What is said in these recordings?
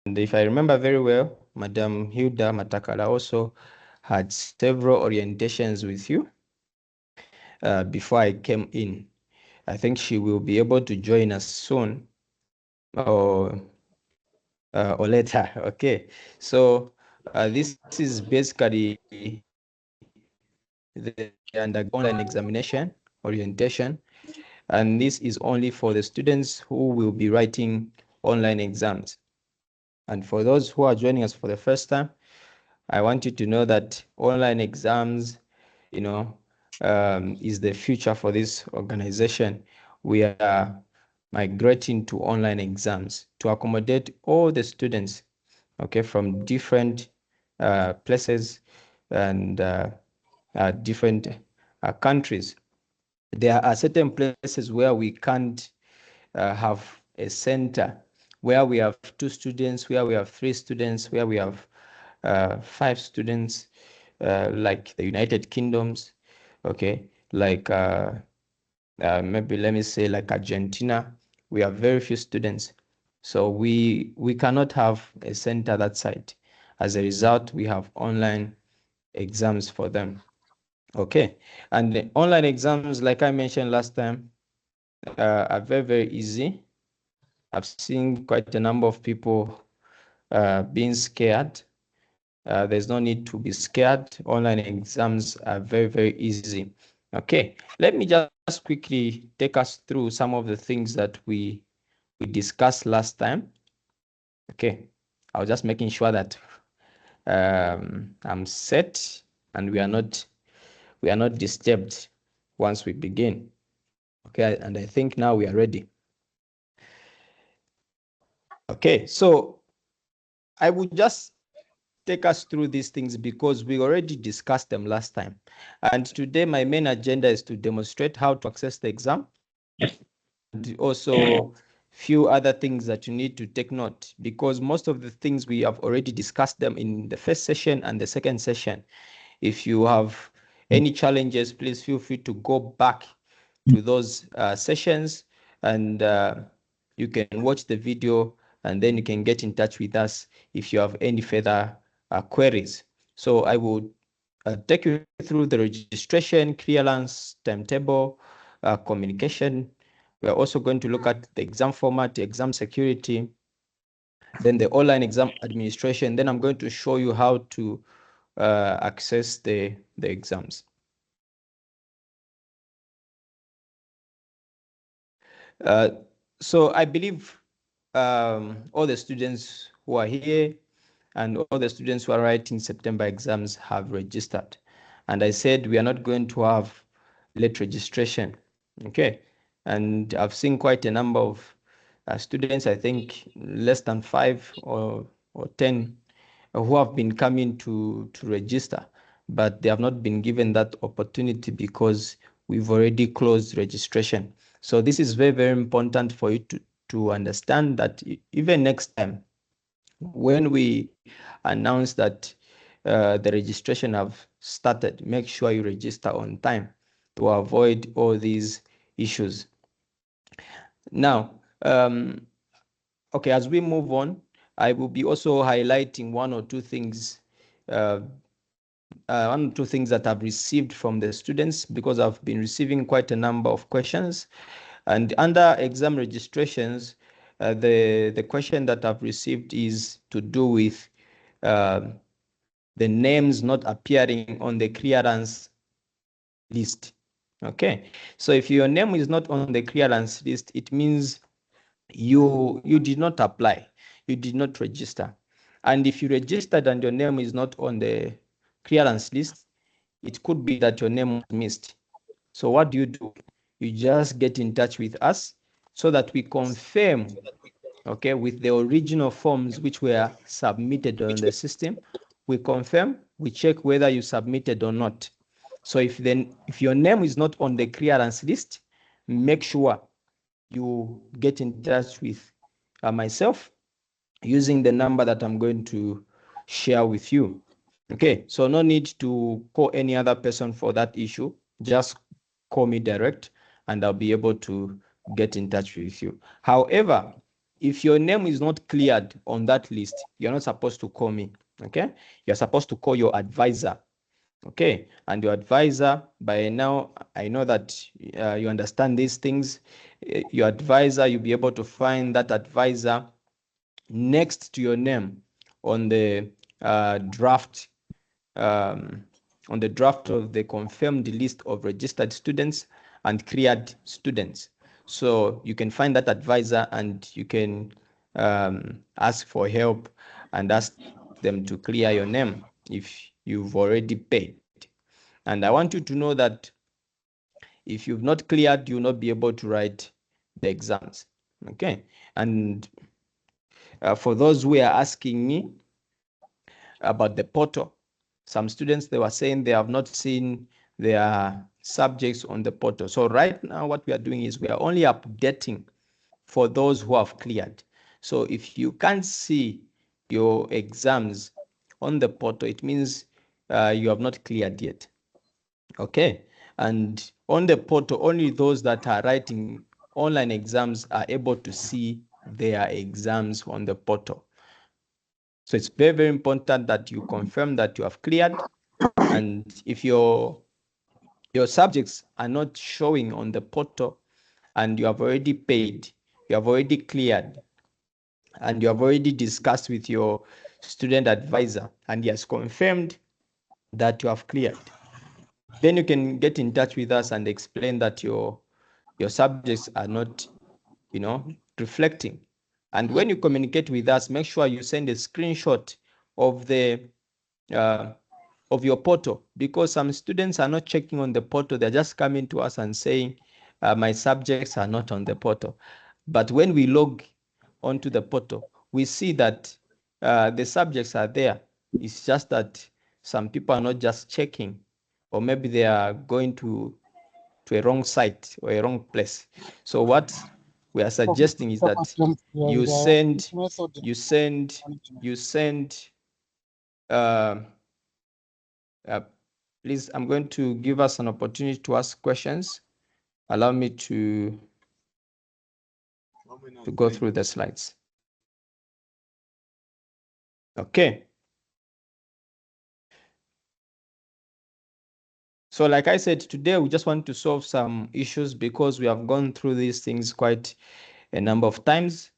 if I remember very well, Madam Hilda Matakala also had several orientations with you before I came in. I think she will be able to join us soon or later. Okay, so this is basically the online examination orientation, and this is only for the students who will be writing online exams. And for those who are joining us for the first time, I want you to know that online exams, is the future for this organization. We are migrating to online exams to accommodate all the students, okay, from different places and different countries. There are certain places where we can't have a center, where we have 2 students, where we have 3 students, where we have 5 students, like the United Kingdoms, okay, like maybe let me say like Argentina. We have very few students, so we cannot have a center that side. As a result, we have online exams for them. Okay, and the online exams, like I mentioned last time, are very, very easy. I've seen quite a number of people being scared. There's no need to be scared. Online exams are very, very easy. Okay, let me just quickly take us through some of the things that we discussed last time. Okay, I was just making sure that I'm set and we are not disturbed once we begin. Okay, and I think now we are ready. Okay, so I would just take us through these things because we already discussed them last time. And today my main agenda is to demonstrate how to access the exam and also few other things that you need to take note, because most of the things we have already discussed them in the first session and the second session. If you have any challenges, please feel free to go back to those sessions and you can watch the video and then you can get in touch with us if you have any further queries. So I will take you through the registration, clearance, timetable, communication. We are also going to look at the exam format, the exam security, then the online exam administration. Then I'm going to show you how to access the exams. So I believe all the students who are here and all the students who are writing September exams have registered. And I said we are not going to have late registration. Okay. And I've seen quite a number of students, I think less than 5 or 10, who have been coming to register, but they have not been given that opportunity because we've already closed registration. So this is very, very important for you to understand that even next time, when we announce that the registration have started, make sure you register on time to avoid all these issues. Now, okay, as we move on, I will be also highlighting one or two things that I've received from the students, because I've been receiving quite a number of questions. And under exam registrations, the question that I've received is to do with the names not appearing on the clearance list. Okay, so if your name is not on the clearance list, it means you did not apply, you did not register. And if you registered and your name is not on the clearance list, it could be that your name was missed. So what do? You just get in touch with us so that we confirm, okay, with the original forms which were submitted on the system. We confirm, we check whether you submitted or not. So if your name is not on the clearance list, make sure you get in touch with myself using the number that I'm going to share with you. Okay, so no need to call any other person for that issue. Just call me direct and I'll be able to get in touch with you. However, if your name is not cleared on that list, you're not supposed to call me. Okay, you're supposed to call your advisor. Okay, and your advisor, by now, I know that you understand these things. Your advisor, you'll be able to find that advisor next to your name on the draft um, on the draft of the confirmed list of registered students and cleared students. So you can find that advisor and you can ask for help and ask them to clear your name if you've already paid. And I want you to know that if you've not cleared, you'll not be able to write the exams. Okay. And for those who are asking me about the portal, some students, they were saying they have not seen their subjects on the portal. So right now, what we are doing is we are only updating for those who have cleared. So if you can't see your exams on the portal, it means you have not cleared yet. Okay. And on the portal, only those that are writing online exams are able to see their exams on the portal. So it's very, very important that you confirm that you have cleared. And if your subjects are not showing on the portal and you have already paid, you have already cleared, and you have already discussed with your student advisor and he has confirmed that you have cleared, then you can get in touch with us and explain that your subjects are not, reflecting. And when you communicate with us, make sure you send a screenshot of the uh, of your portal, because some students are not checking on the portal. They're just coming to us and saying, my subjects are not on the portal. But when we log onto the portal, we see that the subjects are there. It's just that some people are not just checking, or maybe they are going to a wrong site or a wrong place. So what we are suggesting is that you send, you send, you send, uh, uh, please, I'm going to give us an opportunity to ask questions. Allow me to go through the slides. Okay. So like I said, today we just want to solve some issues because we have gone through these things quite a number of times.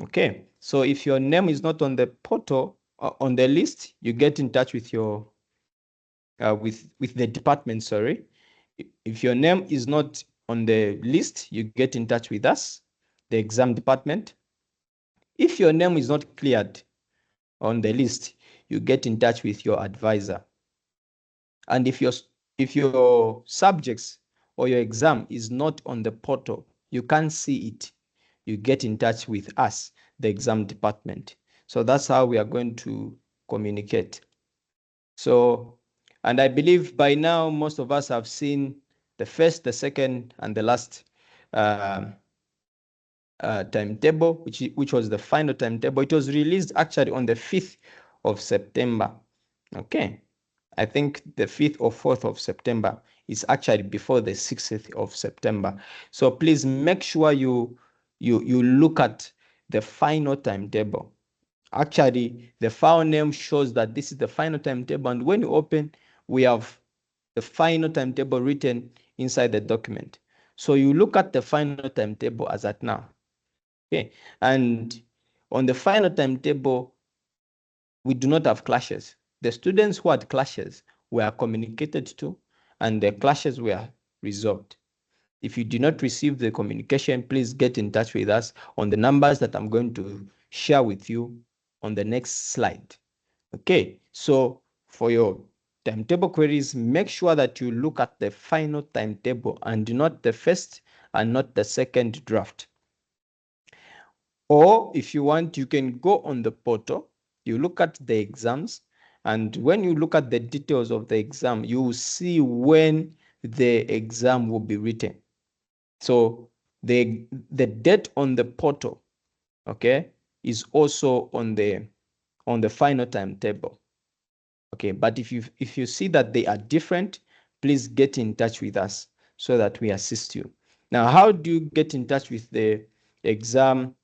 Okay. So if your name is not on the portal, on the list, you get in touch with your with the department, sorry. If your name is not on the list, you get in touch with us, the exam department. If your name is not cleared on the list, you get in touch with your advisor. And if your subjects or your exam is not on the portal, you can't see it, you get in touch with us, the exam department. So that's how we are going to communicate. So, and I believe by now most of us have seen the first, the second, and the last timetable, which was the final timetable. It was released actually on the 5th of September. Okay. I think the 5th or 4th of September is actually before the 6th of September. So please make sure you look at the final timetable. Actually, the file name shows that this is the final timetable. And when you open, we have the final timetable written inside the document. So you look at the final timetable as at now. Okay. And on the final timetable, we do not have clashes. The students who had clashes were communicated to, and the clashes were resolved. If you do not receive the communication, please get in touch with us on the numbers that I'm going to share with you on the next slide. Okay, so for your timetable queries, make sure that you look at the final timetable and not the first and not the second draft. Or if you want, you can go on the portal, you look at the exams, and when you look at the details of the exam, you will see when the exam will be written. So the date on the portal, okay, is also on the final timetable. Okay, but if you see that they are different, please get in touch with us so that we assist you. Now, how do you get in touch with the exam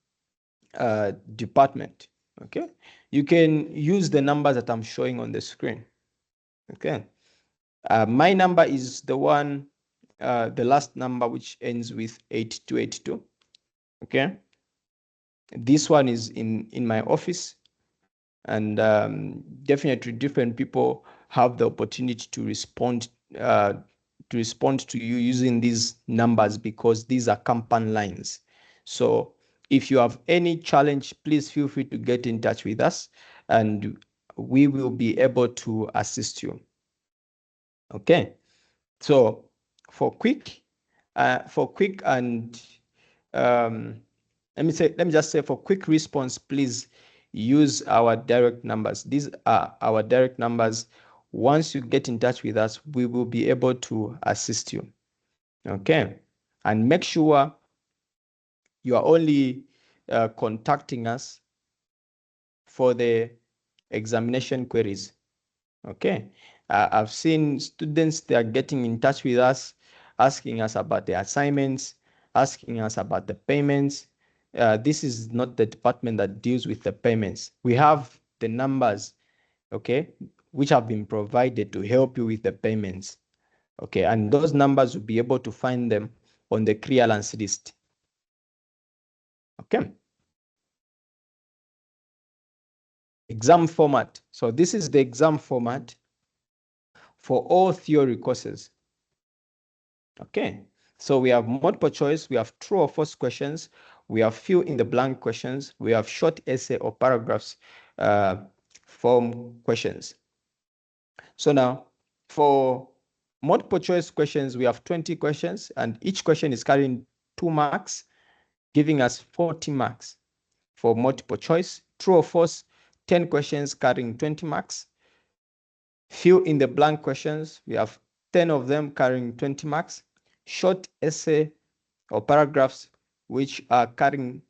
department. Okay, you can use the numbers that I'm showing on the screen. Okay, my number is the one, the last number, which ends with 8282. Okay, this one is in my office, and definitely different people have the opportunity uh, to respond to you using these numbers, because these are company lines. So if you have any challenge, please feel free to get in touch with us, and we will be able to assist you. Okay, so for quick and um, let me just say, for quick response, please use our direct numbers. These are our direct numbers. Once you get in touch with us, we will be able to assist you. Okay, and make sure you are only contacting us for the examination queries. Okay, I've seen students, they are getting in touch with us, asking us about the assignments, asking us about the payments. This is not the department that deals with the payments. We have the numbers, okay, which have been provided to help you with the payments. Okay, and those numbers will be able to find them on the clearance list. Okay. Exam format. So this is the exam format for all theory courses. Okay, so we have multiple choice, we have true or false questions, we have fill in the blank questions, we have short essay or paragraphs form questions. So now, for multiple choice questions, we have 20 questions, and each question is carrying 2 marks, giving us 40 marks. For multiple choice, true or false, 10 questions carrying 20 marks. Fill in the blank questions, we have 10 of them carrying 20 marks. Short essay or paragraphs, which are carrying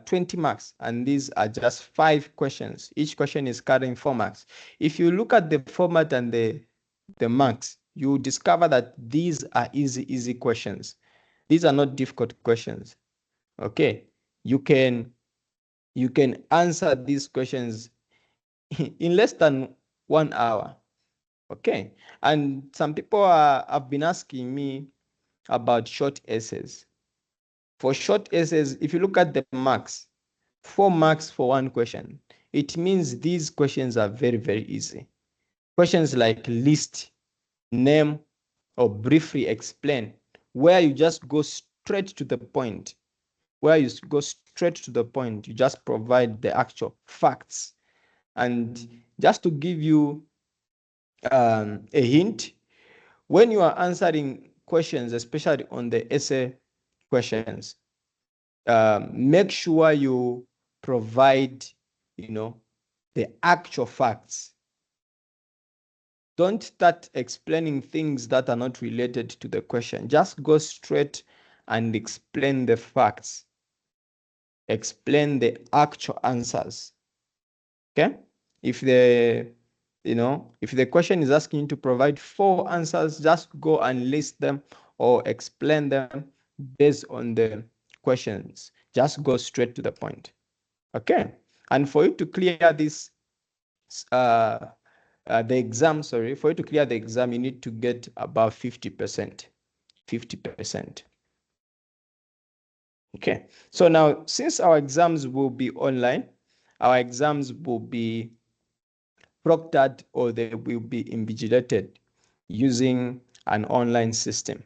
20 marks, and these are just 5 questions. Each question is carrying 4 marks. If you look at the format and the marks, you discover that these are easy questions. These are not difficult questions. Okay, you can answer these questions in less than 1 hour. Okay, and some people have been asking me about short essays. For short essays, if you look at the marks, 4 marks for one question, it means these questions are very easy. Questions like list, name, or briefly explain, where you just go straight to the point. Where you go straight to the point, you just provide the actual facts. And just to give you a hint, when you are answering questions, especially on the essay questions, make sure you provide, the actual facts. Don't start explaining things that are not related to the question. Just go straight and explain the facts. Explain the actual answers. Okay? If the question is asking you to provide 4 answers, just go and list them or explain them based on the questions. Just go straight to the point. Okay, and for you to clear this, the exam, sorry, for you to clear the exam, you need to get above 50%. 50%. Okay, so now since our exams will be online, our exams will be proctored, or they will be invigilated using an online system.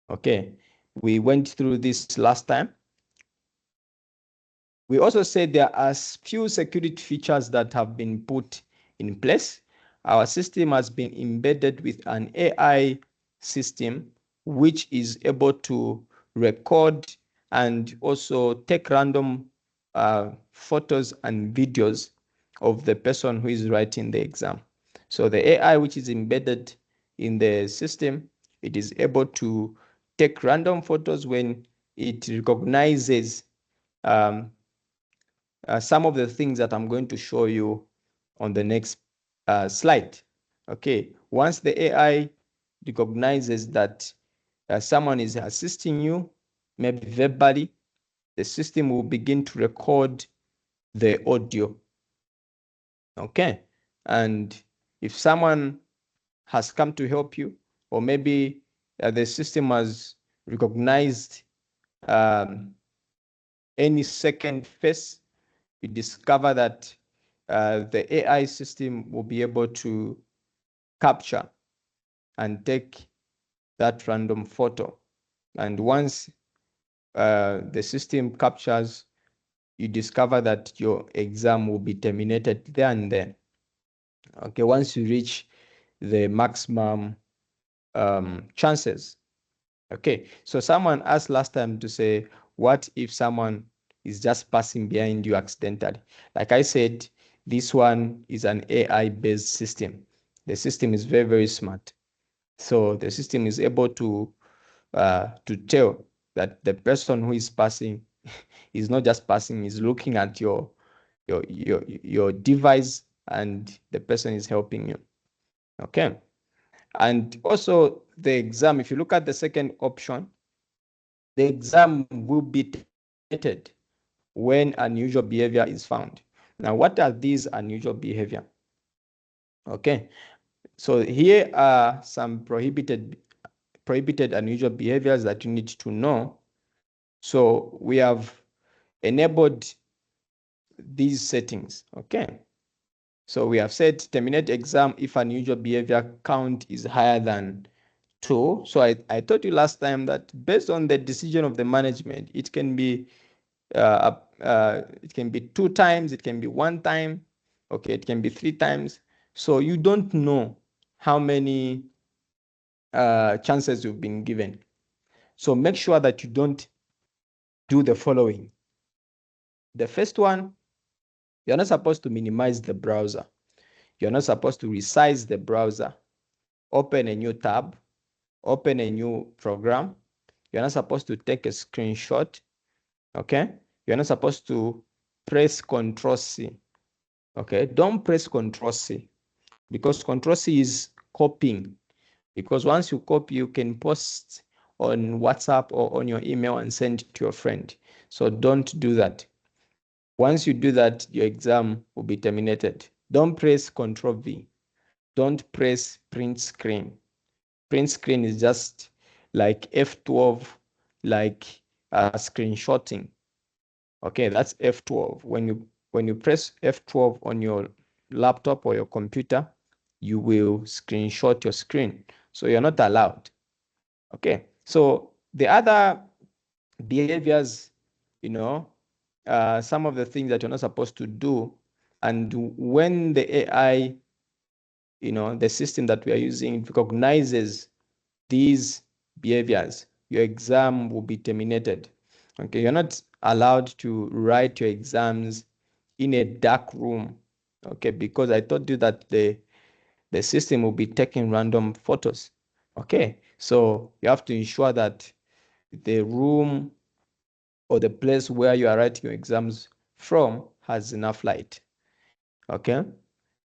Okay, we went through this last time. We also said there are few security features that have been put in place. Our system has been embedded with an AI system, which is able to record and also take random photos and videos of the person who is writing the exam. So the AI, which is embedded in the system, it is able to take random photos when it recognizes um, some of the things that I'm going to show you on the next slide. Okay, once the AI recognizes that someone is assisting you, maybe verbally, the system will begin to record the audio. Okay. And if someone has come to help you, or maybe the system has recognized um, any second face, you discover that the AI system will be able to capture and take that random photo. And once the system captures, you discover that your exam will be terminated there and then. Okay, once you reach the maximum chances. Okay, so someone asked last time to say, what if someone is just passing behind you accidentally? Like I said, this one is an AI-based system. The system is very, very smart. So the system is able to tell that the person who is passing is not just passing, is looking at your device, and the person is helping you. Okay. And also the exam, if you look at the second option, the exam will be terminated when unusual behavior is found. Now, what are these unusual behavior? Okay, so here are some prohibited unusual behaviors that you need to know. So we have enabled these settings. Okay, so we have said terminate exam if unusual behavior count is higher than 2. So I told you last time that based on the decision of the management, it can be 2 times, it can be 1 time, okay, it can be 3 times. So you don't know how many chances you've been given. So make sure that you don't do the following. The first one, you're not supposed to minimize the browser. You're not supposed to resize the browser. Open a new tab, open a new program. You're not supposed to take a screenshot. Okay, you're not supposed to press Control C. Okay, don't press Control C, because Control C is copying. Because once you copy, you can post on WhatsApp or on your email and send it to your friend. So don't do that. Once you do that, your exam will be terminated. Don't press Control V. Don't press print screen. Print screen is just like F12, like screenshotting. Okay, that's F12. When you press F12 on your laptop or your computer, you will screenshot your screen. So you're not allowed. Okay, so the other behaviors, some of the things that you're not supposed to do, and when the AI, the system that we are using recognizes these behaviors, your exam will be terminated. Okay, you're not allowed to write your exams in a dark room. Okay, because I told you that the system will be taking random photos. Okay, so you have to ensure that the room or the place where you are writing your exams from has enough light. Okay,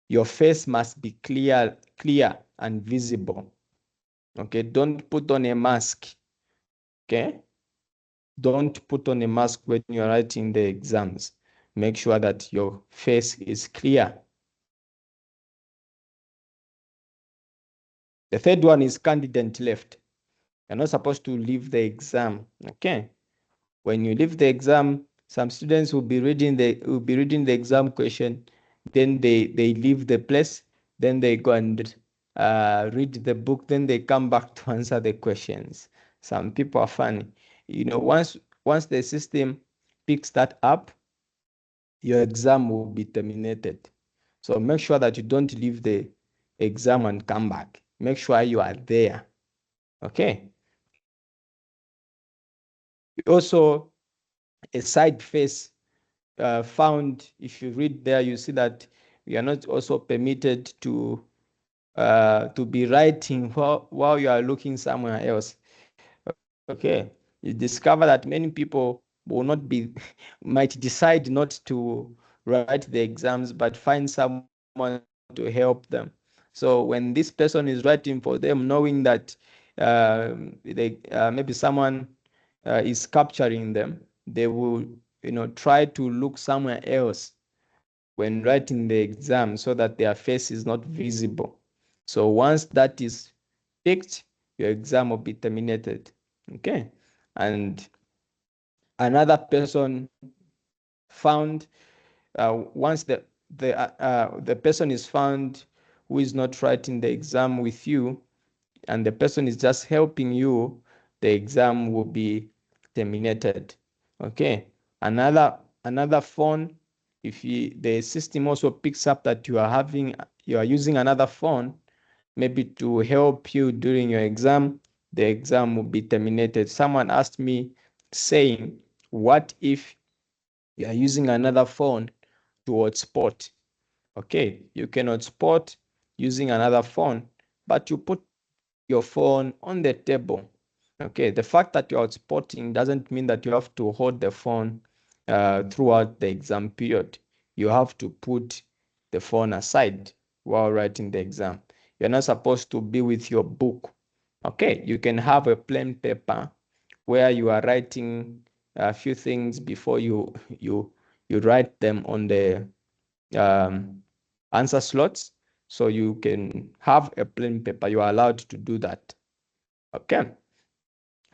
your face must be clear and visible. Okay, don't put on a mask. Okay, don't put on a mask when you're writing the exams. Make sure that your face is clear. The third one is candidate left. You're not supposed to leave the exam. Okay. When you leave the exam, some students will be reading the exam question, then they leave the place, then they go and read the book, then they come back to answer the questions. Some people are funny. Once the system picks that up, your exam will be terminated. So make sure that you don't leave the exam and come back. Make sure you are there. Okay. Also, a side face found, if you read there, you see that you are not also permitted to be writing while you are looking somewhere else. Okay, you discover that many people will not be might decide not to write the exams, but find someone to help them. So when this person is writing for them, knowing that maybe someone is capturing them, they will, try to look somewhere else when writing the exam so that their face is not visible. So once that is picked, your exam will be terminated. Okay. And another person found, once the person is found who is not writing the exam with you, and the person is just helping you, the exam will be terminated. Okay. Another phone, if the system also picks up that you are using another phone, maybe to help you during your exam, the exam will be terminated. Someone asked me saying, what if you are using another phone to hotspot? Okay, you can hotspot using another phone, but you put your phone on the table. Okay, the fact that you're hotspotting doesn't mean that you have to hold the phone throughout the exam period. You have to put the phone aside while writing the exam. You're not supposed to be with your book. Okay, you can have a plain paper where you are writing a few things before you write them on the um, answer slots. So you can have a plain paper. You are allowed to do that. Okay.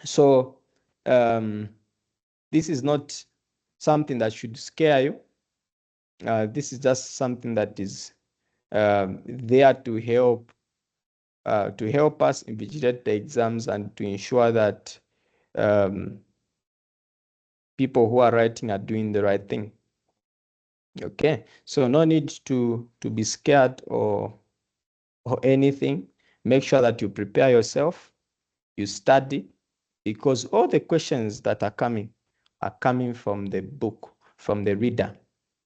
So this is not something that should scare you. This is just something that is there to help us invigilate the exams and to ensure that um, people who are writing are doing the right thing. Okay, so no need to be scared or anything. Make sure that you prepare yourself, you study, because all the questions that are coming from the book, from the reader,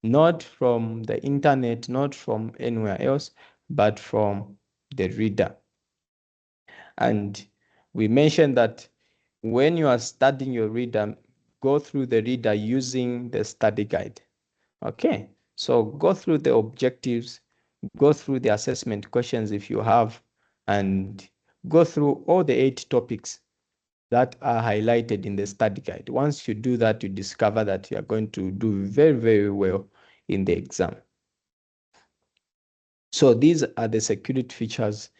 not from the internet, not from anywhere else, but from the reader. And we mentioned that when you are studying your reader, go through the reader using the study guide. Okay, so go through the objectives, go through the assessment questions if you have, and go through all the 8 topics that are highlighted in the study guide. Once you do that, you discover that you are going to do very, very well in the exam. So these are the security features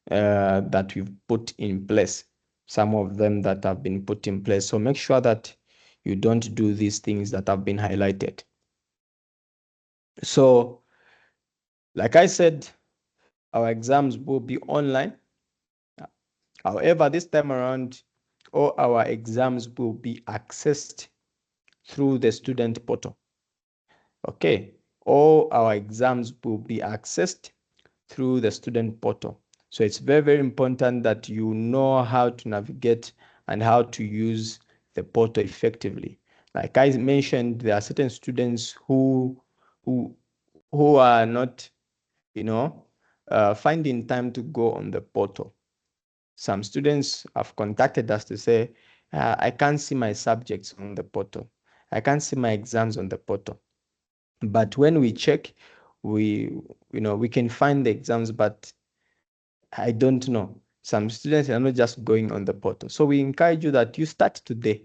that we've put in place, some of them that have been put in place. So make sure that you don't do these things that have been highlighted. So, like I said, our exams will be online. However, this time around, all our exams will be accessed through the student portal. Okay, all our exams will be accessed through the student portal. So it's very, very important that you know how to navigate and how to use the portal effectively. Like I mentioned, there are certain students who who are not, finding time to go on the portal. Some students have contacted us to say, I can't see my subjects on the portal. I can't see my exams on the portal. But when we check, we can find the exams, but I don't know. Some students are not just going on the portal. So we encourage you that you start today.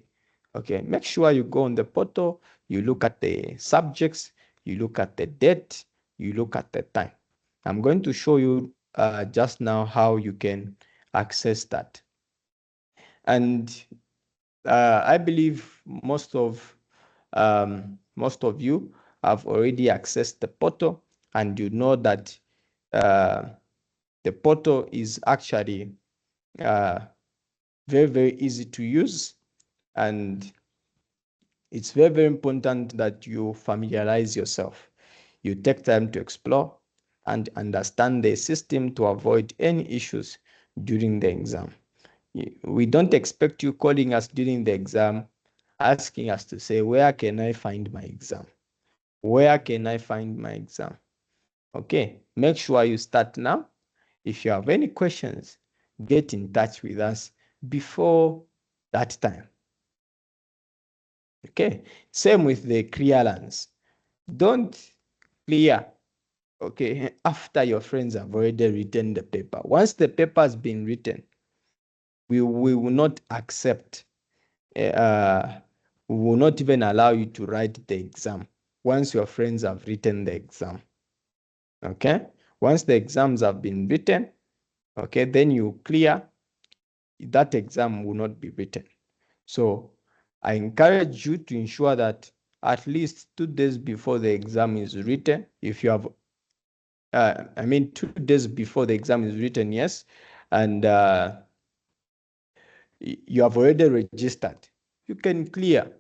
Okay, make sure you go on the portal, you look at the subjects, you look at the date, you look at the time. I'm going to show you just now how you can access that. And I believe most of you have already accessed the portal, and you know that uh, the portal is actually uh, very, very easy to use, and it's very, very important that you familiarize yourself. You take time to explore and understand the system to avoid any issues during the exam. We don't expect you calling us during the exam, asking us to say, where can I find my exam? Where can I find my exam? Okay, make sure you start now. If you have any questions, get in touch with us before that time. Okay, same with the clearance. Don't clear, okay, after your friends have already written the paper. Once the paper has been written, we will not accept uh, will not even allow you to write the exam once your friends have written the exam. Okay? Once the exams have been written, okay, then you clear, that exam will not be written. So I encourage you to ensure that at least 2 days before the exam is written, if you have, 2 days before the exam is written, yes, and you have already registered, you can clear.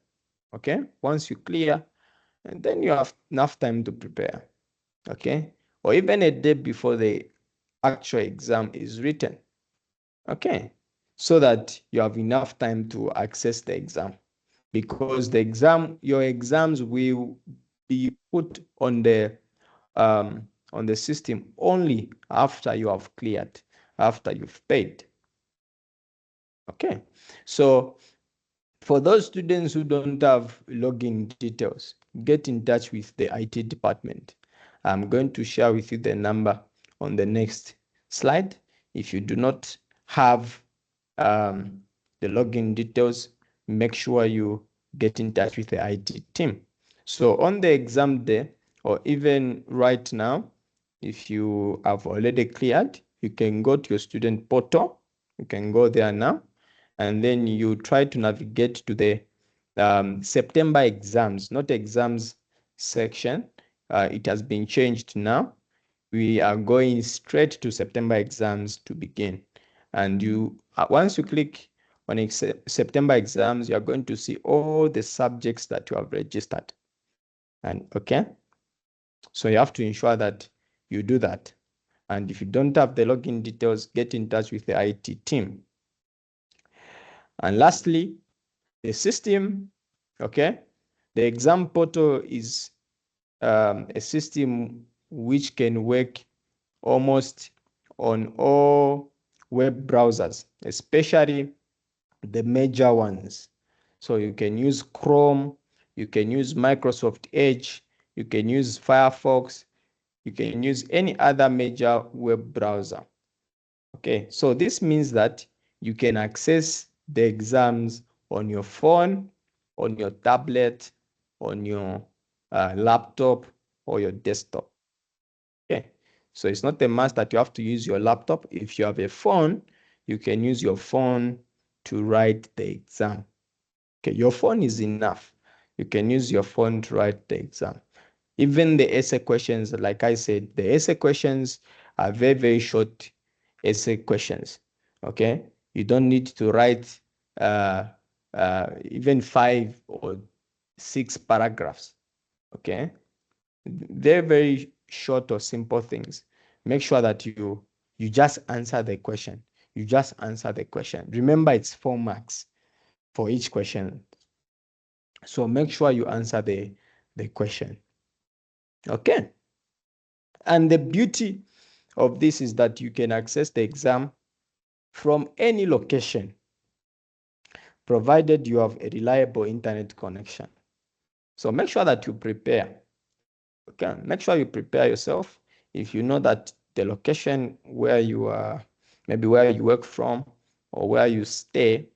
Okay, once you clear, and then you have enough time to prepare. Okay, or even a day before the actual exam is written. Okay, so that you have enough time to access the exam, because your exams will be put on the system only after you have cleared, after you've paid. Okay, so for those students who don't have login details, get in touch with the IT department. I'm going to share with you the number on the next slide. If you do not have the login details, make sure you get in touch with the IT team. So on the exam day, or even right now, if you have already cleared, you can go to your student portal. You can go there now, and then you try to navigate to the September exams, not exams section. It has been changed now. We are going straight to September exams to begin. And once you click on September exams, you are going to see all the subjects that you have registered. And okay, so you have to ensure that you do that. And if you don't have the login details, get in touch with the IT team. And lastly, the system, okay, the exam portal is a system which can work almost on all web browsers, especially the major ones. So you can use Chrome, you can use Microsoft Edge, you can use Firefox, you can use any other major web browser. Okay, so this means that you can access the exams on your phone, on your tablet, on your laptop, or your desktop. Okay, so it's not a must that you have to use your laptop. If you have a phone, you can use your phone to write the exam. Okay, your phone is enough. You can use your phone to write the exam. Even the essay questions, like I said, the essay questions are very, very short essay questions. Okay, you don't need to write even 5 or 6 paragraphs. Okay, very, very short or simple things. Make sure that you just answer the question. You just answer the question. Remember, it's 4 marks for each question. So make sure you answer the question. Okay. And the beauty of this is that you can access the exam from any location, provided you have a reliable internet connection. So make sure that you prepare. Okay, make sure you prepare yourself. If you know that the location where you are, maybe where you work from or where you stay,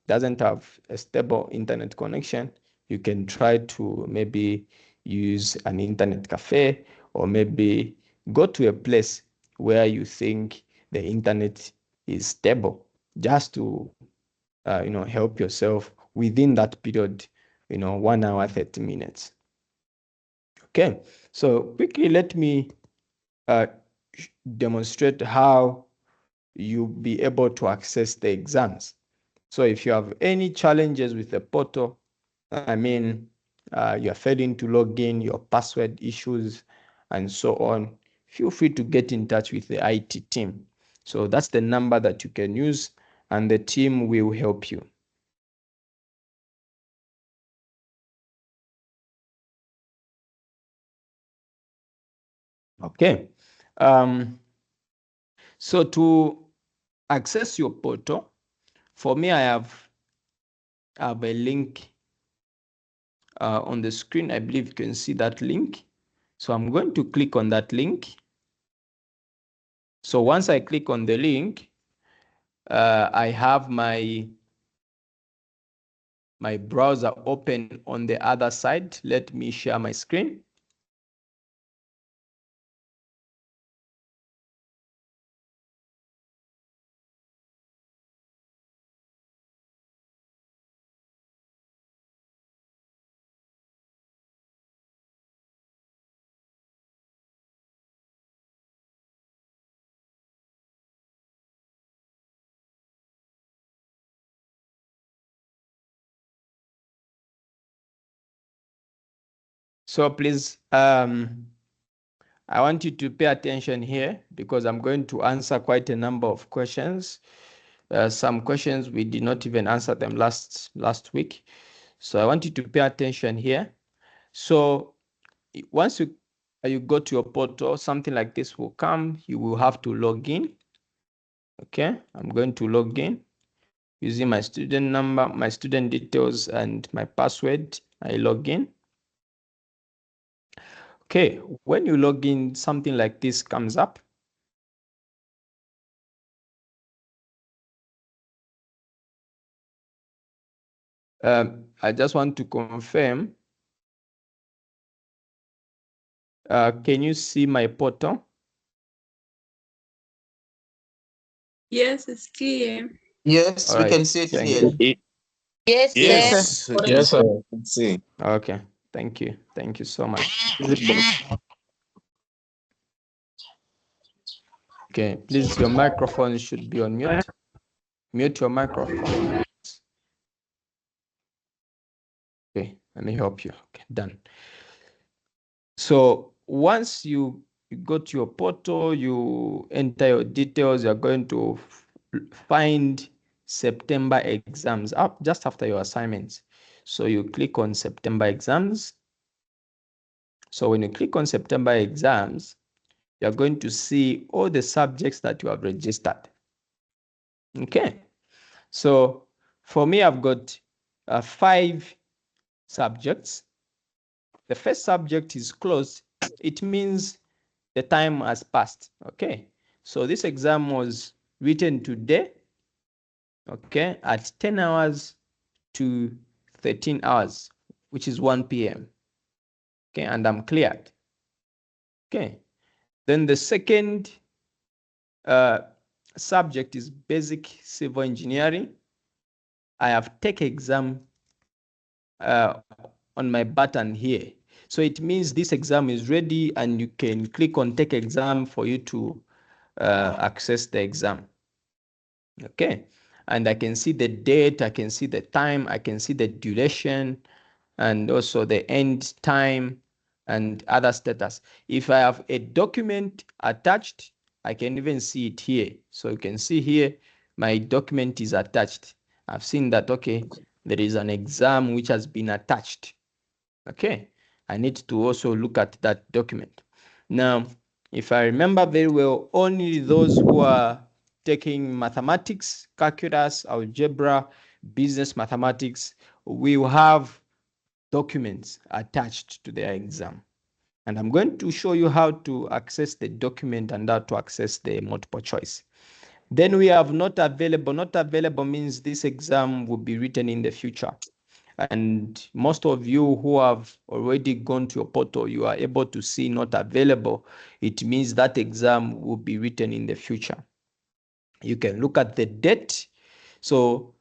doesn't have a stable internet connection, you can try to maybe use an internet cafe, or maybe go to a place where you think the internet is stable, just to help yourself within that period, 1 hour 30 minutes. Okay, so quickly let me uh, demonstrate how you'll be able to access the exams. So if you have any challenges with the portal, you're failing to log in, your password issues, and so on, feel free to get in touch with the IT team. So that's the number that you can use, and the team will help you. Okay. So to access your portal, for me, I have a link on the screen. I believe you can see that link. So I'm going to click on that link. So once I click on the link, I have my my browser open on the other side. Let me share my screen. So please, I want you to pay attention here because I'm going to answer quite a number of questions. Some questions we did not even answer them last week. So I want you to pay attention here. So once you go to your portal, something like this will come. You will have to log in. Okay, I'm going to log in using my student number, my student details, and my password. I log in. Okay, when you log in, something like this comes up. I just want to confirm. Can you see my portal? Yes, it's clear. Yes, All we right. can see it Thank clearly. you. Yes, Yes, sir. sir. Yes, sir. I can see. Okay. Thank you. Thank you so much. Okay. Please, your microphone should be on mute. Mute your microphone. Okay. Let me help you. Okay. Done. So once you go to your portal, you enter your details, you're going to find September exams up just after your assignments. So you click on September exams. So when you click on September exams, you're going to see all the subjects that you have registered. Okay. So for me, I've got 5 subjects. The first subject is closed. It means the time has passed. Okay. So this exam was written today, okay, at 10 hours to 13 hours, which is 1 p.m. Okay, and I'm cleared. Okay. Then the second subject is basic civil engineering. I have take exam on my button here. So it means this exam is ready and you can click on take exam for you to access the exam. Okay. And I can see the date, I can see the time, I can see the duration, and also the end time and other status. If I have a document attached, I can even see it here. So you can see here, my document is attached. I've seen that, okay, there is an exam which has been attached. Okay, I need to also look at that document. Now, if I remember very well, only those who are taking mathematics, calculus, algebra, business mathematics will have documents attached to their exam. And I'm going to show you how to access the document and how to access the multiple choice. Then we have not available. Not available means this exam will be written in the future. And most of you who have already gone to your portal, you are able to see not available. It means that exam will be written in the future. You can look at the date. So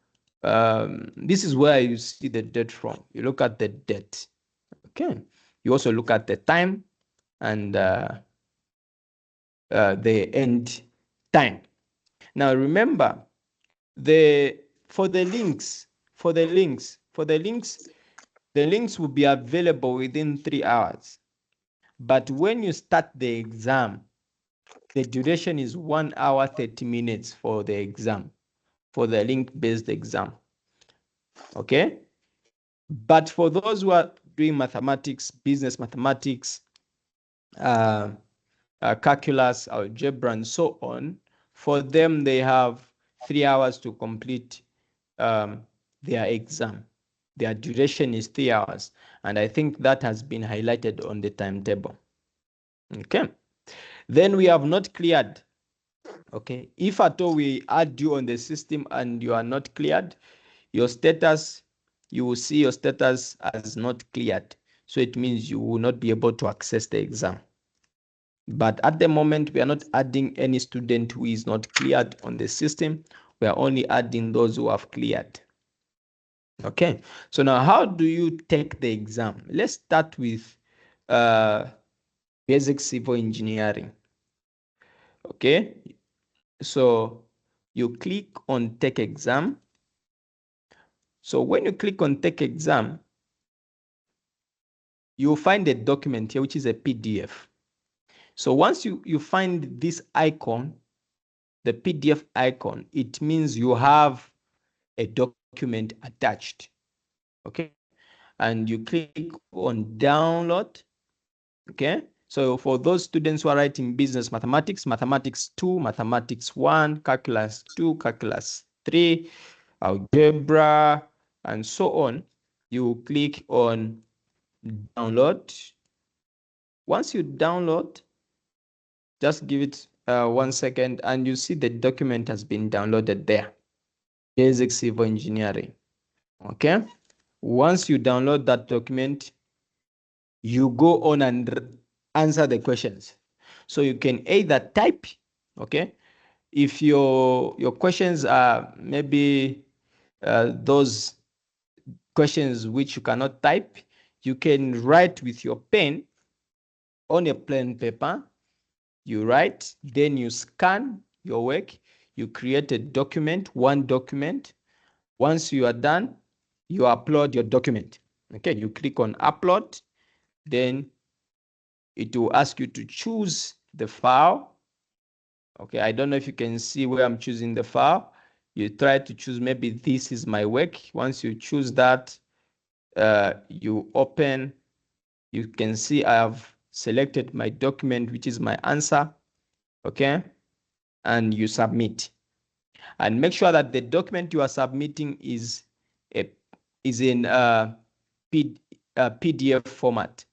this is where you see the date from. You look at the date. Okay. You also look at the time and the end time. Now remember, for the links, the links will be available within 3 hours. But when you start the exam, the duration is 1 hour 30 minutes for the exam, for the link-based exam. Okay? But for those who are doing mathematics, business mathematics, calculus, algebra, and so on, for them, they have 3 hours to complete their exam. Their duration is 3 hours. And I think that has been highlighted on the timetable. Okay. Then we have not cleared. Okay. If at all we add you on the system and you are not cleared, your status you will see your status as not cleared. So it means you will not be able to access the exam. But at the moment, we are not adding any student who is not cleared on the system. We are only adding those who have cleared. Okay, so now how do you take the exam? Let's start with basic civil engineering. Okay, so you click on take exam. So when you click on take exam, you'll find a document here, which is a PDF. So once you find this icon, the PDF icon, it means you have a document attached. Okay, and you click on download. Okay, so for those students who are writing business mathematics, mathematics 2, mathematics 1, calculus 2, calculus 3, algebra, and so on, you click on download. Once you download, just give it 1 second, and you see the document has been downloaded there. Basic civil engineering. Okay. Once you download that document, you go on and answer the questions. So you can either type, okay, if your questions are maybe those questions which you cannot type, you can write with your pen on a plain paper. You write, then you scan your work, you create a document, one document. Once you are done, you upload your document. Okay, you click on upload, then it will ask you to choose the file. Okay, I don't know if you can see where I'm choosing the file. You try to choose, maybe this is my work. Once you choose that, you open, you can see I have selected my document, which is my answer. Okay, and you submit. And make sure that the document you are submitting is in PDF format.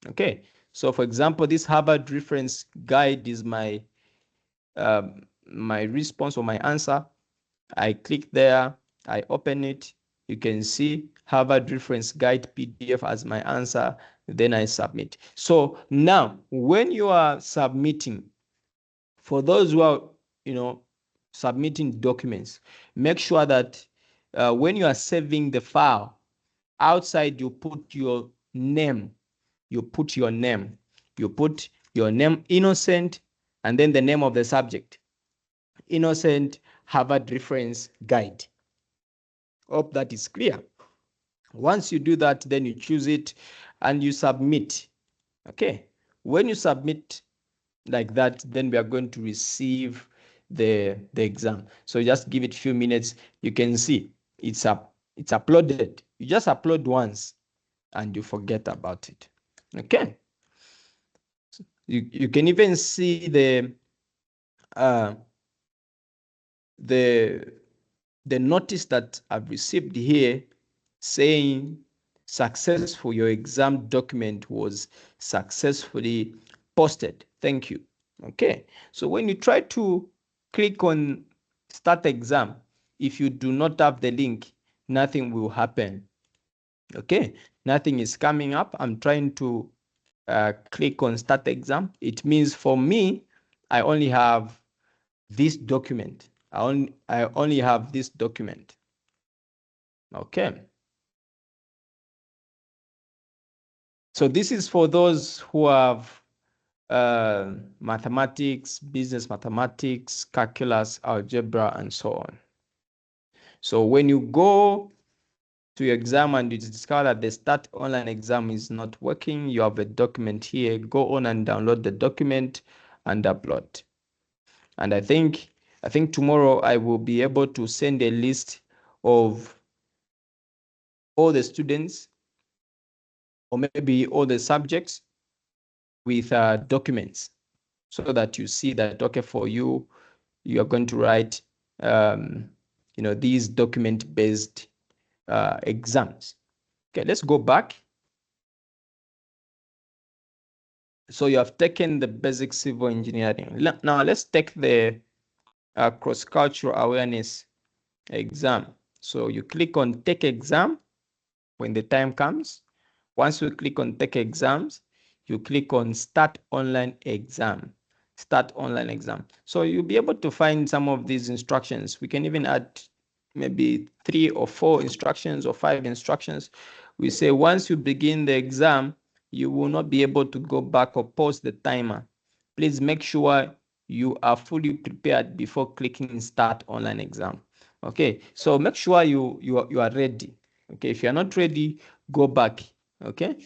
Okay, so for example, this Harvard reference guide is my response or my answer. I click there, I open it. You can see Harvard reference guide PDF as my answer. Then I submit. So now, when you are submitting, for those who are, submitting documents, make sure that when you are saving the file, outside you put your name. You put your name. You put your name, Innocent, and then the name of the subject. Innocent Harvard Reference Guide. Hope that is clear. Once you do that, then you choose it and you submit. Okay. When you submit like that, then we are going to receive the exam. So just give it a few minutes. You can see it's uploaded. You just upload once and you forget about it. Okay. You can even see uh, the notice that I've received here saying successful, your exam document was successfully posted. Thank you. Okay, so when you try to click on start exam, if you do not have the link, nothing will happen. Okay, nothing is coming up. I'm trying to click on start exam. It means for me, I only have this document. I only have this document. Okay. So this is for those who have mathematics, business mathematics, calculus, algebra, and so on. So when you go to your exam and you discover that the start online exam is not working, you have a document here. Go on and download the document and upload. And I think tomorrow I will be able to send a list of all the students or maybe all the subjects with documents, so that you see that, okay, for you, you are going to write, these document-based exams. Okay, let's go back. So you have taken the basic civil engineering. Now let's take the cross-cultural awareness exam. So you click on take exam. when the time comes. Once you click on take exams, you click on start online exam. Start online exam. So you'll be able to find some of these instructions. We can even add maybe 3 or 4 instructions or 5 instructions. We say once you begin the exam, you will not be able to go back or pause the timer. Please make sure you are fully prepared before clicking start online exam. Okay, so make sure you are ready. Okay, if you are not ready, go back. Okay,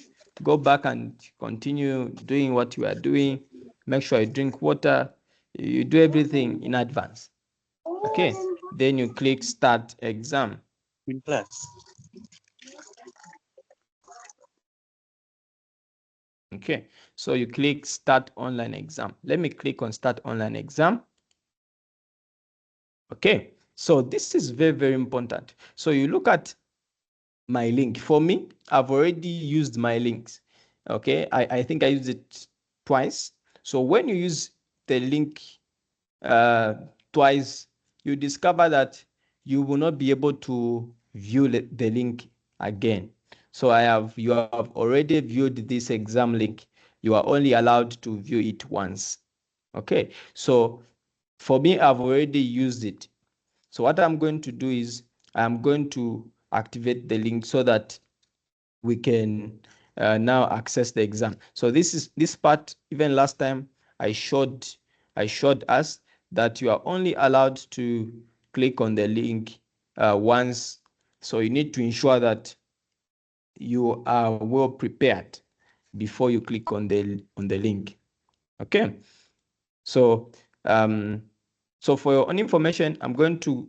go back and continue doing what you are doing. Make sure you drink water. You do everything in advance. Okay, then you click start exam. In class. Okay, so you click start online exam. Let me click on start online exam. Okay, so this is very, very important. So you look at my link. For me, I've already used my links. Okay, I think I used it twice. So when you use the link uh, twice, you discover that you will not be able to view the link again. So you have already viewed this exam link. You are only allowed to view it once. Okay, so for me, I've already used it. So what I'm going to do is I'm going to activate the link so that we can now access the exam. So this part. Even last time I showed us that you are only allowed to click on the link once. So you need to ensure that you are well prepared before you click on the link. Okay. So so for your own information, I'm going to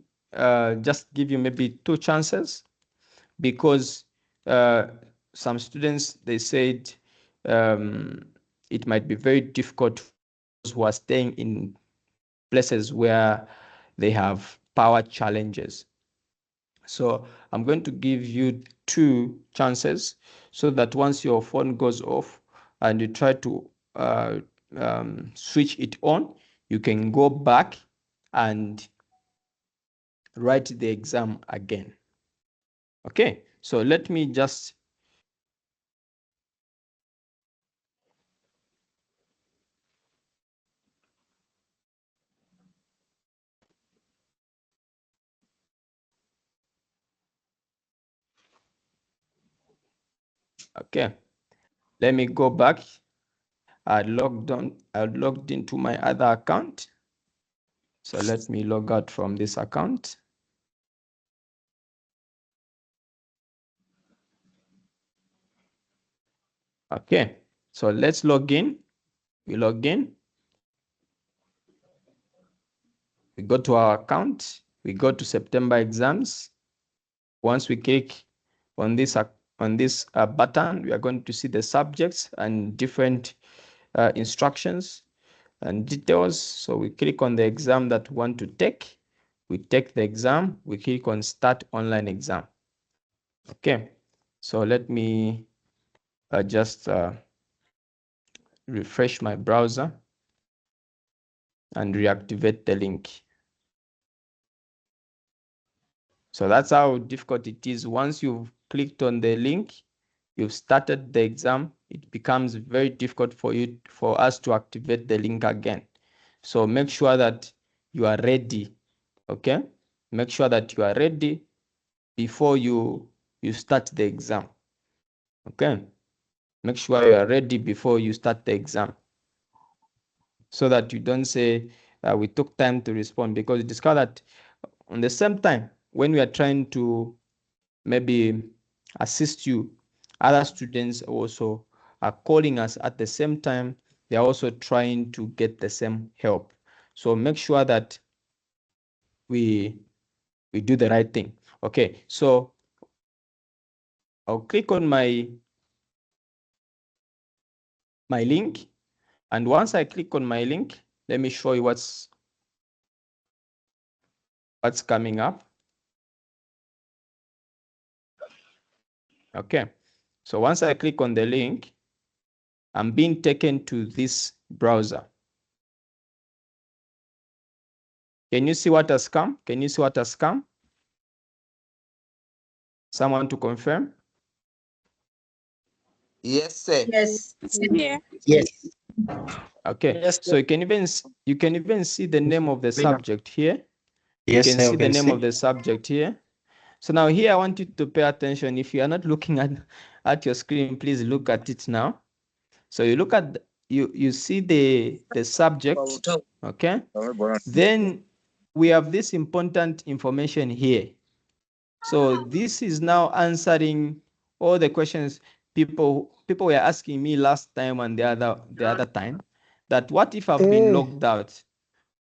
just give you maybe 2 chances, because uh, some students, they said it might be very difficult for those who are staying in places where they have power challenges. So I'm going to give you 2 chances, so that once your phone goes off and you try to switch it on, you can go back and write the exam again. Okay, so let me just okay, let me go back. I logged into my other account. So let me log out from this account. Okay, so let's log in. We log in. We go to our account. We go to September exams. Once we click on this button, we are going to see the subjects and different instructions and details. So we click on the exam that we want to take. We take the exam. We click on start online exam. Okay, so let me just refresh my browser and reactivate the link. So that's how difficult it is. Once you've clicked on the link, you've started the exam, it becomes very difficult for us to activate the link again. So make sure that you are ready. Okay, make sure that you are ready before you start the exam. Okay, make sure you are ready before you start the exam, so that you don't say we took time to respond, because you discover that on the same time when we are trying to maybe assist you, other students also are calling us at the same time. They are also trying to get the same help. So make sure that we do the right thing. Okay, so I'll click on my link, and once I click on my link, let me show you what's coming up. Okay, so once I click on the link, I'm being taken to this browser. Can you see what has come? Can you see what has come? Someone to confirm? Yes, sir. Yes. It's clear. Yes. Okay, Yes, so you can even see the name of the subject here. You yes, can sir. see We the can name see. of the subject here. So now here I want you to pay attention. If you are not looking at your screen, please look at it now. So you look at you see the subject, okay? Then we have this important information here. So this is now answering all the questions people were asking me last time and the other time, that what if I've been logged out?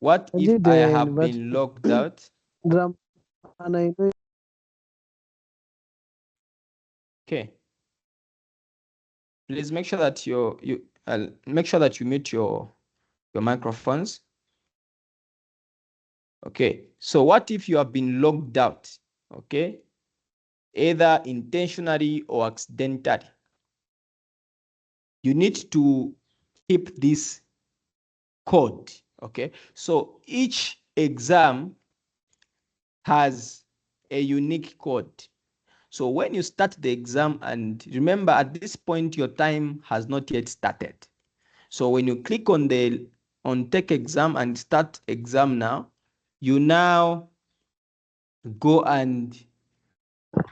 What if I have been logged out? Okay. Please make sure that make sure that you mute your microphones. Okay. So what if you have been logged out? Okay. Either intentionally or accidentally. You need to keep this code. Okay. So each exam has a unique code. So when you start the exam, and remember at this point your time has not yet started. So when you click on take exam and start exam now, you now go and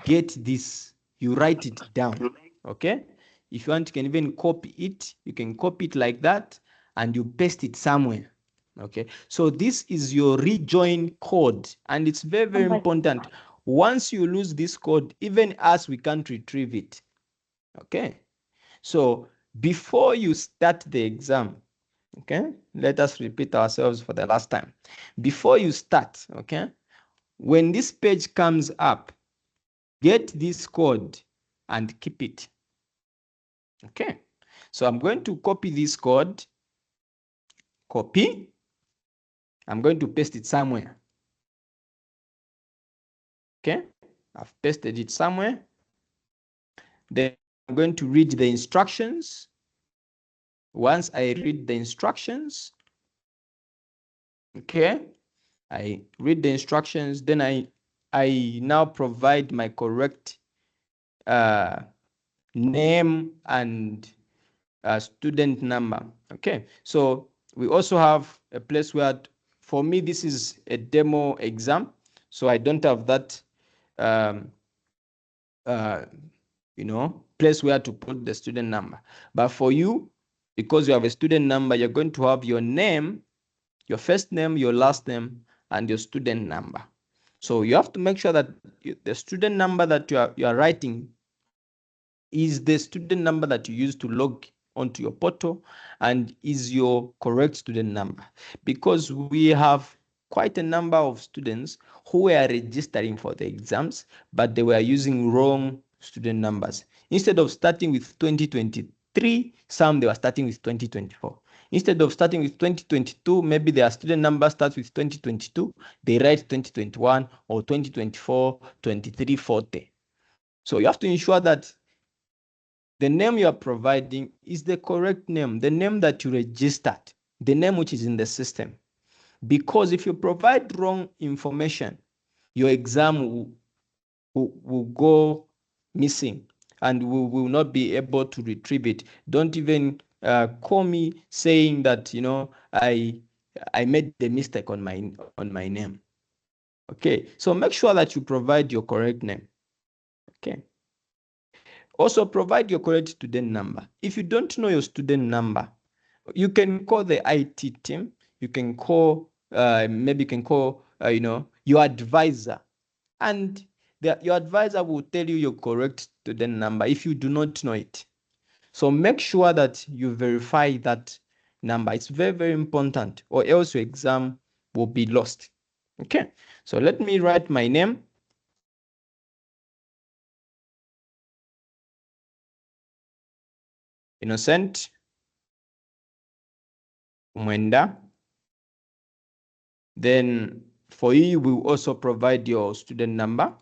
get this, you write it down. Okay. If you want, you can even copy it. You can copy it like that and you paste it somewhere. Okay. So this is your rejoin code, and it's very, very important. Once you lose this code, even us, we can't retrieve it. Okay. So before you start the exam, okay, let us repeat ourselves for the last time. Before you start, okay, when this page comes up, get this code and keep it. Okay. So I'm going to copy this code. Copy. I'm going to paste it somewhere. Okay. I've pasted it somewhere. Then I'm going to read the instructions. Once I read the instructions, okay, I read the instructions, then I now provide my correct name and student number. Okay, so we also have a place where, for me, this is a demo exam, so I don't have that um, place where to put the student number. But for you, because you have a student number, you're going to have your name, your first name, your last name, and your student number. So you have to make sure that the student number that you are writing is the student number that you use to log onto your portal and is your correct student number, because we have quite a number of students who were registering for the exams, but they were using wrong student numbers. Instead of starting with 2023, some they were starting with 2024. Instead of starting with 2022, maybe their student number starts with 2022, they write 2021 or 2024, 2340. So you have to ensure that the name you are providing is the correct name, the name that you registered, the name which is in the system. Because if you provide wrong information, your exam will go missing and we will not be able to retrieve it. Don't even call me saying that, I made the mistake on my name. Okay, so make sure that you provide your correct name. Okay. Also, provide your correct student number. If you don't know your student number, you can call the IT team. You can call, maybe you can call, your advisor, and your advisor will tell you your correct student number if you do not know it. So make sure that you verify that number. It's very, very important, or else your exam will be lost. Okay. So let me write my name. Innocent Mwenda. Then for you, we will also provide your student number.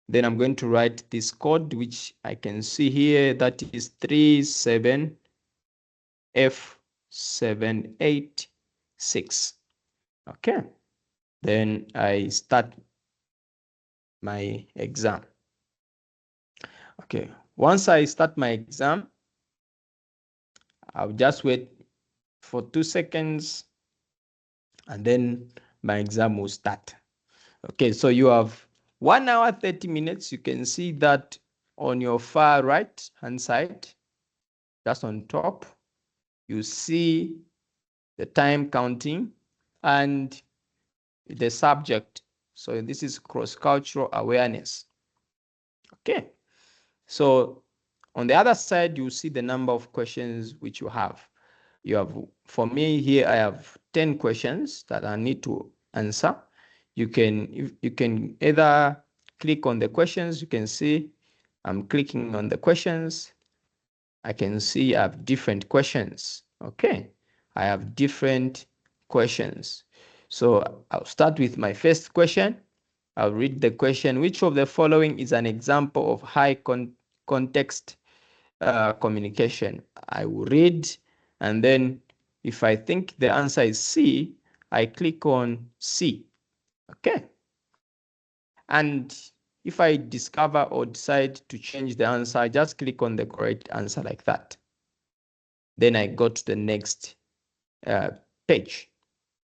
Then I'm going to write this code, which I can see here, that is 37F786. Okay. Then I start my exam. Okay. Once I start my exam, I'll just wait for 2 seconds and then my exam will start. Okay, so you have 1 hour 30 minutes. You can see that on your far right hand side, just on top, you see the time counting and the subject. So this is cross-cultural awareness. Okay, so on the other side, you see the number of questions which you have. You have, for me here, I have 10 questions that I need to answer. You can either click on the questions. You can see I'm clicking on the questions. I can see I have different questions. Okay, I have different questions. So I'll start with my first question. I'll read the question. Which of the following is an example of high context communication? I will read, and then if I think the answer is C, I click on C. Okay. And if I discover or decide to change the answer, I just click on the correct answer like that. Then I go to the next page.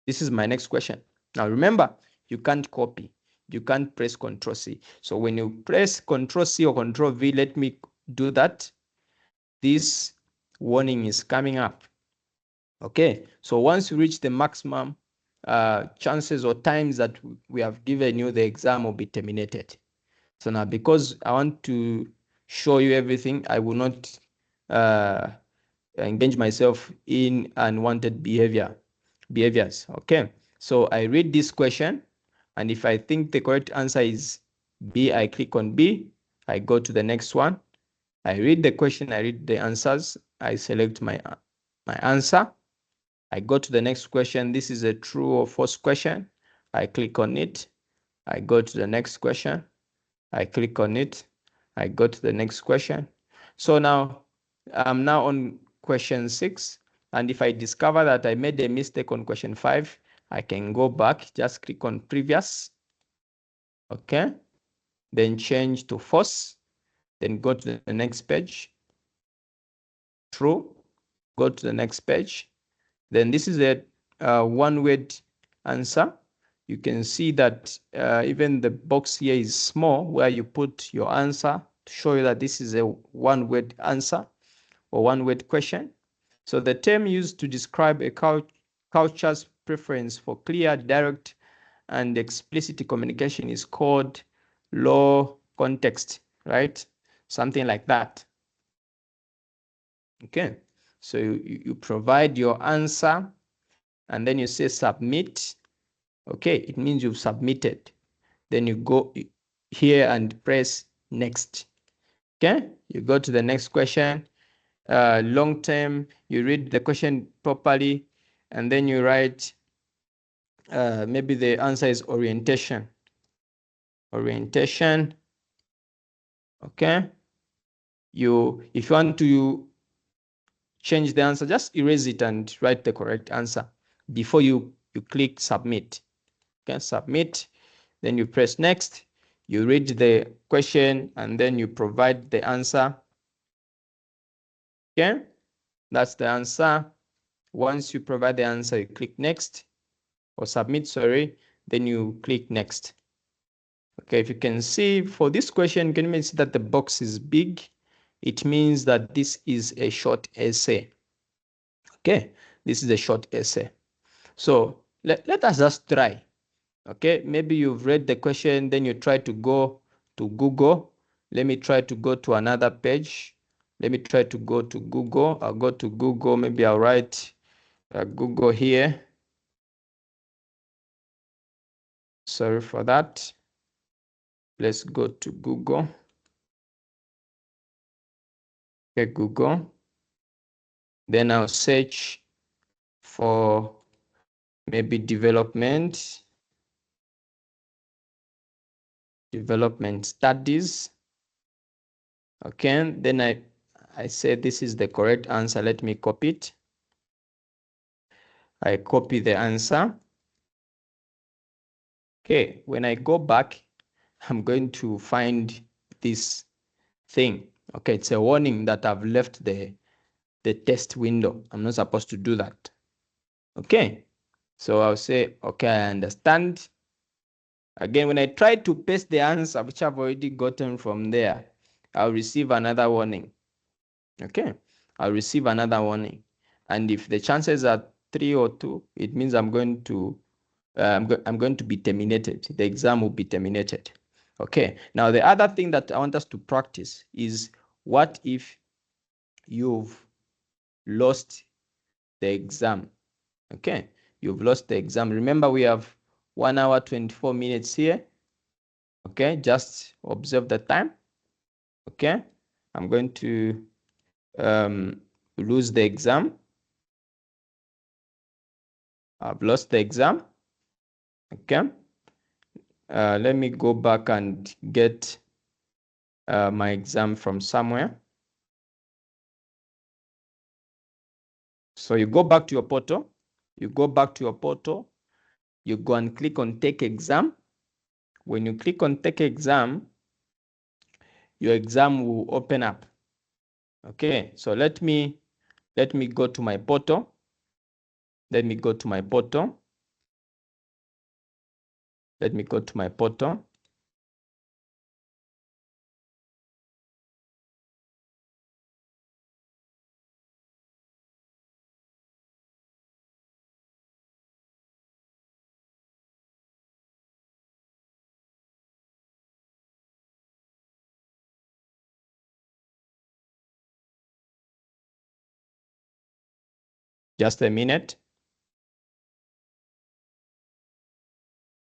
This is my next question. Now remember, you can't copy. You can't press Ctrl C. So when you press Ctrl C or Ctrl V, let me do that. This warning is coming up. Okay, so once you reach the maximum chances or times that we have given you, the exam will be terminated. So now, because I want to show you everything, I will not engage myself in unwanted behaviors. Okay, so I read this question, and if I think the correct answer is B, I click on B. I go to the next one. I read the question, I read the answers, I select my answer. I go to the next question. This is a true or false question. I click on it. I go to the next question. I click on it. I go to the next question. So now I'm now on question 6. And if I discover that I made a mistake on question 5, I can go back, just click on previous. Okay. Then change to false. Then go to the next page. True. Go to the next page. Then this is a one-word answer. You can see that even the box here is small where you put your answer to show you that this is a one-word answer or one-word question. So the term used to describe a culture's preference for clear, direct, and explicit communication is called low context, right? Something like that. Okay, so you provide your answer and then you say submit. Okay, it means you've submitted. Then you go here and press next. Okay, you go to the next question. Long term, you read the question properly, and then you write, maybe the answer is orientation. Orientation. Okay, if you want to change the answer, just erase it and write the correct answer before you click submit. Okay, submit. Then you press next. You read the question and then you provide the answer. Okay, that's the answer. Once you provide the answer, you click next or submit, sorry, then you click next. Okay, if you can see for this question, can you see that the box is big? It means that this is a short essay. Okay, this is a short essay. So let us just try. Okay, maybe you've read the question, then you try to go to Google. Let me try to go to another page. Let me try to go to Google. I'll go to Google. Maybe I'll write Google here. Sorry for that. Let's go to Google. Okay, Google. Then I'll search for maybe development studies. Okay, then I say this is the correct answer. Let me copy it. I copy the answer. Okay, when I go back, I'm going to find this thing. Okay, it's a warning that I've left the the test window. I'm not supposed to do that. Okay. So I'll say, okay, I understand. Again, when I try to paste the answer which I've already gotten from there, I'll receive another warning. Okay. I'll receive another warning. And if the chances are 3 or 2, it means I'm going to be terminated. The exam will be terminated. Okay. Now, the other thing that I want us to practice is, what if you've lost the exam? Okay. You've lost the exam. Remember, we have 1 hour, 24 minutes here. Okay. Just observe the time. Okay. I'm going to lose the exam. I've lost the exam. Okay. Let me go back and get my exam from somewhere. So you go back to your portal. You go back to your portal. You go and click on Take Exam. When you click on Take Exam, your exam will open up. Okay. So let me go to my portal. Let me go to my portal. Let me go to my portal. Just a minute.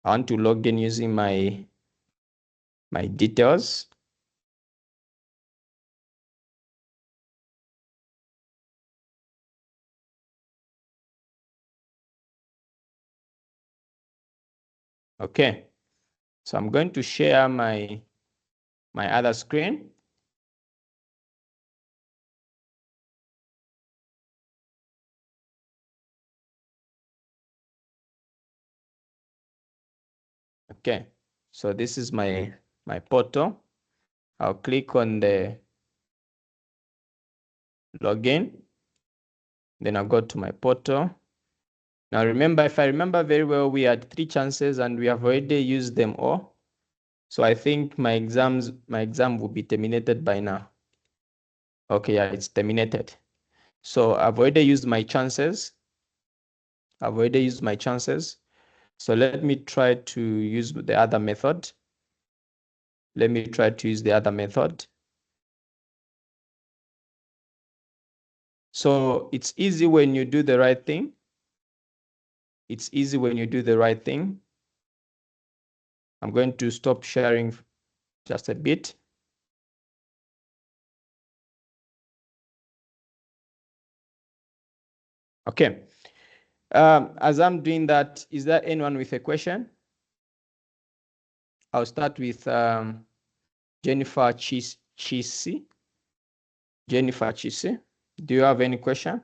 I want to log in using my details. Okay. So I'm going to share my other screen. Okay. So this is my portal. I'll click on the login. Then I'll go to my portal. Now remember, if I remember very well, we had 3 chances and we have already used them all. So I think my exam will be terminated by now. Okay, yeah, it's terminated. So I've already used my chances. I've already used my chances. So let me try to use the other method. Let me try to use the other method. So it's easy when you do the right thing. It's easy when you do the right thing. I'm going to stop sharing just a bit. Okay. As I'm doing that, is there anyone with a question? I'll start with Jennifer Chisi. Jennifer Chisi, do you have any question?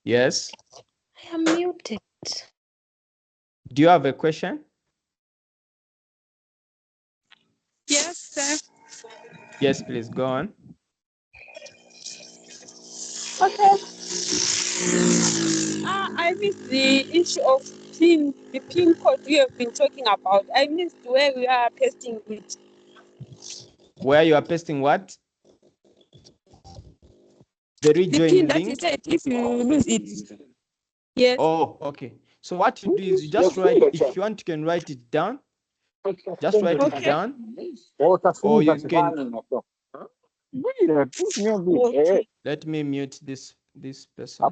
Yes. I am muted. Do you have a question? Yes, sir. Yes, please go on. Okay. I missed the issue of the pin code we have been talking about. I missed where we are pasting it. Where you are pasting what? The The rejoin pin that link? you said if you lose it. Yes. Oh, okay. So what you do is you just write, if you want, you can write it down. Just write it down. Or you can, Okay. let me mute this person.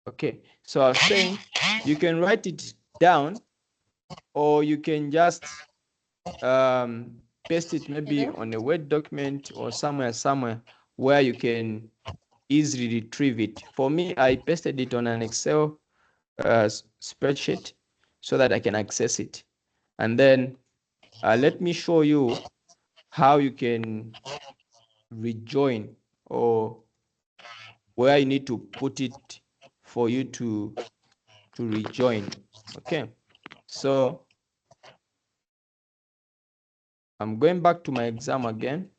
Okay. So I was saying you can write it down, or you can just paste it maybe on a Word document or somewhere where you can easily retrieve it. For me, I pasted it on an Excel spreadsheet so that I can access it. And then let me show you how you can rejoin, or where you need to put it for you to rejoin. Okay, so I'm going back to my exam again.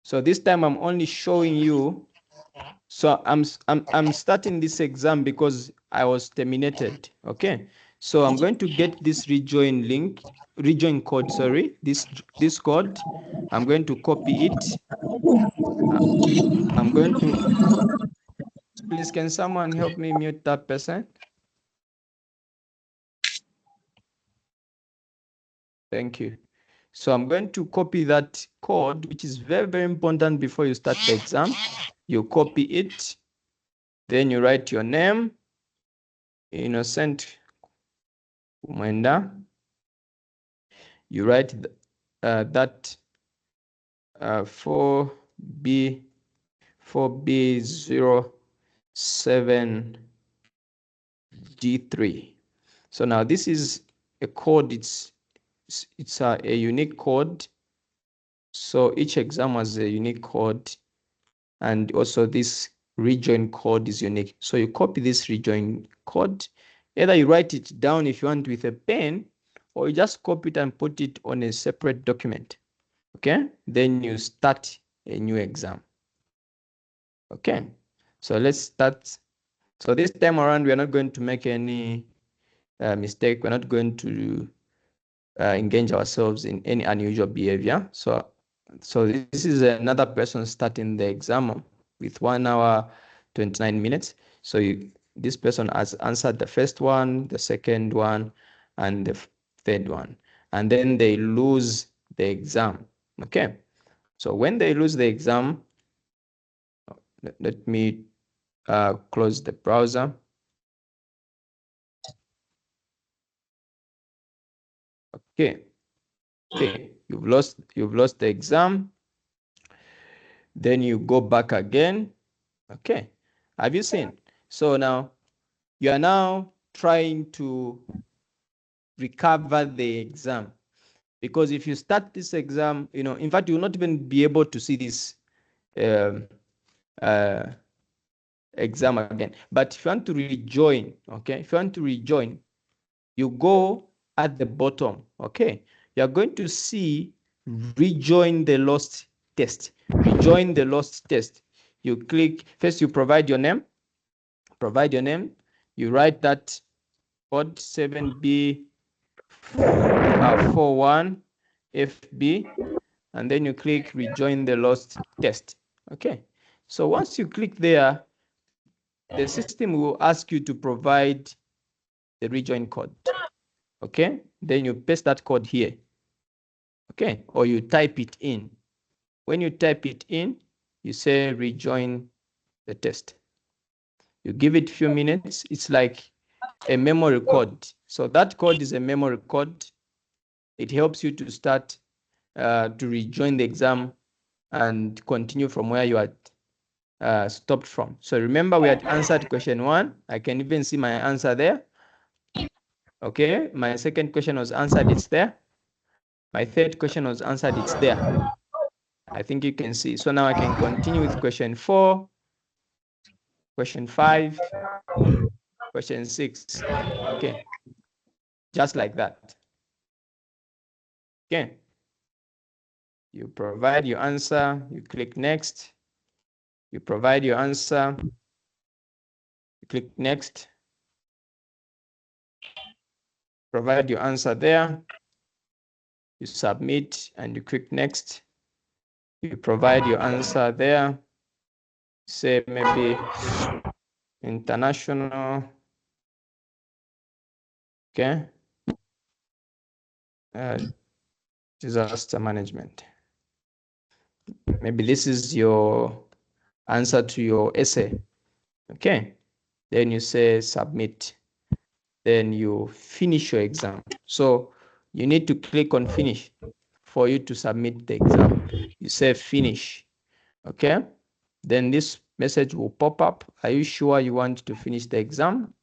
So this time I'm only showing you. So I'm starting this exam because I was terminated. Okay, so I'm going to get this rejoin code. Sorry, this code. I'm going to copy it. I'm going to. Please, can someone help me mute that person? Thank you. So I'm going to copy that code, which is very, very important before you start the exam. You copy it, then you write your name, Innocent Mwenda. You write that 4B 4B07D3. So now this is a code. It's a unique code. So each exam has a unique code, and also this rejoin code is unique. So you copy this rejoin code. Either you write it down if you want with a pen, or you just copy it and put it on a separate document. Okay, then you start a new exam. Okay, so let's start. So this time around, we are not going to make any mistake. We're not going to engage ourselves in any unusual behavior. So this is another person starting the exam with 1 hour 29 minutes. So this person has answered the first one, the second one, and the third one, and then they lose the exam. Okay, so when they lose the exam, let me close the browser. Okay, you've lost the exam. Then you go back again. Okay, have you seen? So now you are now trying to recover the exam, because if you start this exam, in fact, you will not even be able to see this um, uh, exam again. But if you want to rejoin, okay, if you want to rejoin, you go at the bottom. Okay, you are going to see rejoin the lost test. Rejoin the lost test. You click first. You provide your name. You write that code 7B 41FB, and then you click rejoin the lost test. Okay, so once you click there, the system will ask you to provide the rejoin code. Okay, then you paste that code here. Okay, or you type it in. When you type it in, you say rejoin the test. You give it a few minutes. It's like a memory code. So that code is a memory code. It helps you to start to rejoin the exam and continue from where you had stopped from. So remember, we had answered question 1. I can even see my answer there. Okay, my second question was answered, it's there. My third question was answered, it's there. I think you can see. So now I can continue with question 4, question 5, question 6. Okay, just like that. Okay, you provide your answer, you click next, you provide your answer, you click next, provide your answer there, you submit and you click next, you provide your answer there, say maybe international, okay, disaster management. Maybe this is your answer to your essay. Okay, then you say submit, then you finish your exam. So you need to click on finish for you to submit the exam. You say finish. Okay, then this message will pop up. Are you sure you want to finish the exam?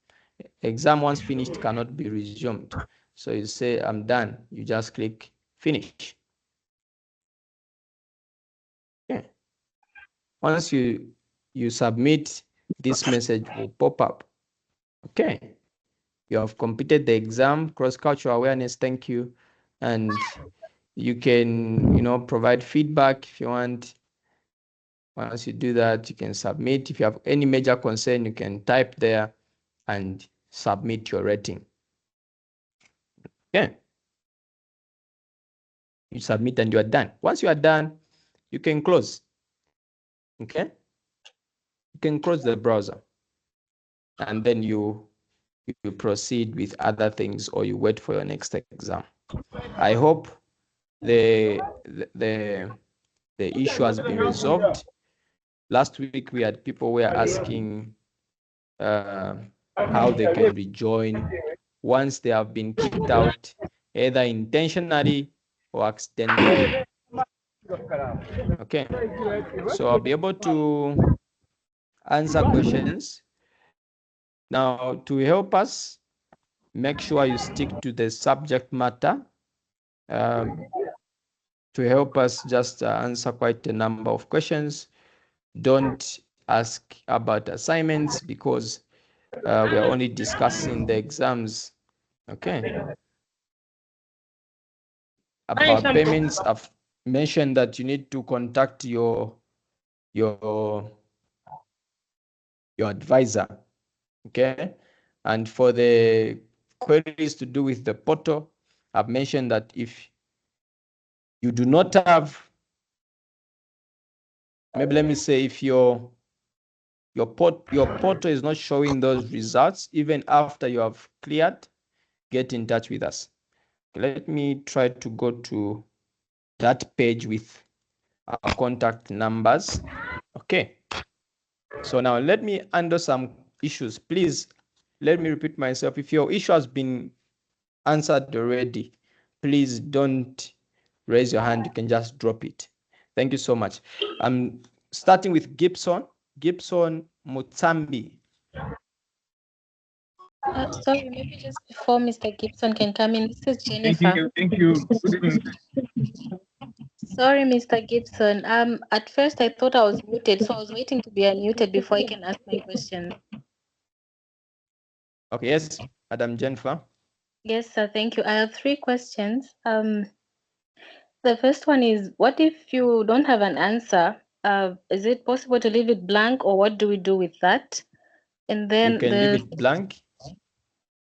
Exam once finished cannot be resumed. So you say I'm done. You just click finish. Okay. Once you submit, this message will pop up. Okay, you have completed the exam, cross-cultural awareness, thank you. And you can, provide feedback if you want. Once you do that, you can submit. If you have any major concern, you can type there and submit your rating. Okay. You submit and you are done. Once you are done, you can close. Okay. You can close the browser. And then you proceed with other things, or you wait for your next exam. I hope the issue has been resolved. Last week we had people were asking how they can rejoin once they have been kicked out, either intentionally or accidentally. Okay, so I'll be able to answer questions. Now, to help us, make sure you stick to the subject matter. To help us just answer quite a number of questions. Don't ask about assignments, because we are only discussing the exams. Okay. About payments, I've mentioned that you need to contact your advisor. Okay. And for the queries to do with the portal, I've mentioned that if you do not have, maybe let me say, if your portal is not showing those results even after you have cleared, get in touch with us. Let me try to go to that page with our contact numbers. Okay. So now let me handle some issues. Please let me repeat myself. If your issue has been answered already, please don't raise your hand. You can just drop it. Thank you so much. I'm starting with Gibson Mutsambi. Sorry, maybe just before Mr. Gibson can come in, this is Jennifer. Thank you. Good evening. Sorry, Mr. Gibson. At first I thought I was muted, so I was waiting to be unmuted before I can ask my question. Okay, yes, Madam Jennifer. Yes, sir. Thank you. I have 3 questions. The first one is, what if you don't have an answer? Is it possible to leave it blank, or what do we do with that? And then you can leave it blank.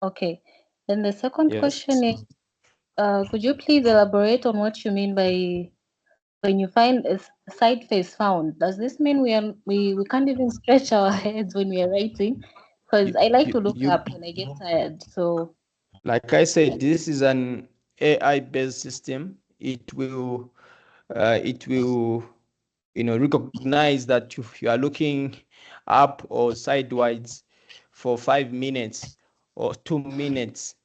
Okay. Then the second Yes. question is, could you please elaborate on what you mean by when you find a side face found? Does this mean we can't even stretch our heads when we are writing? Because I like to look up when I get tired. So like I said, this is an AI-based system. It will recognize that you are looking up or sideways for 5 minutes or 2 minutes.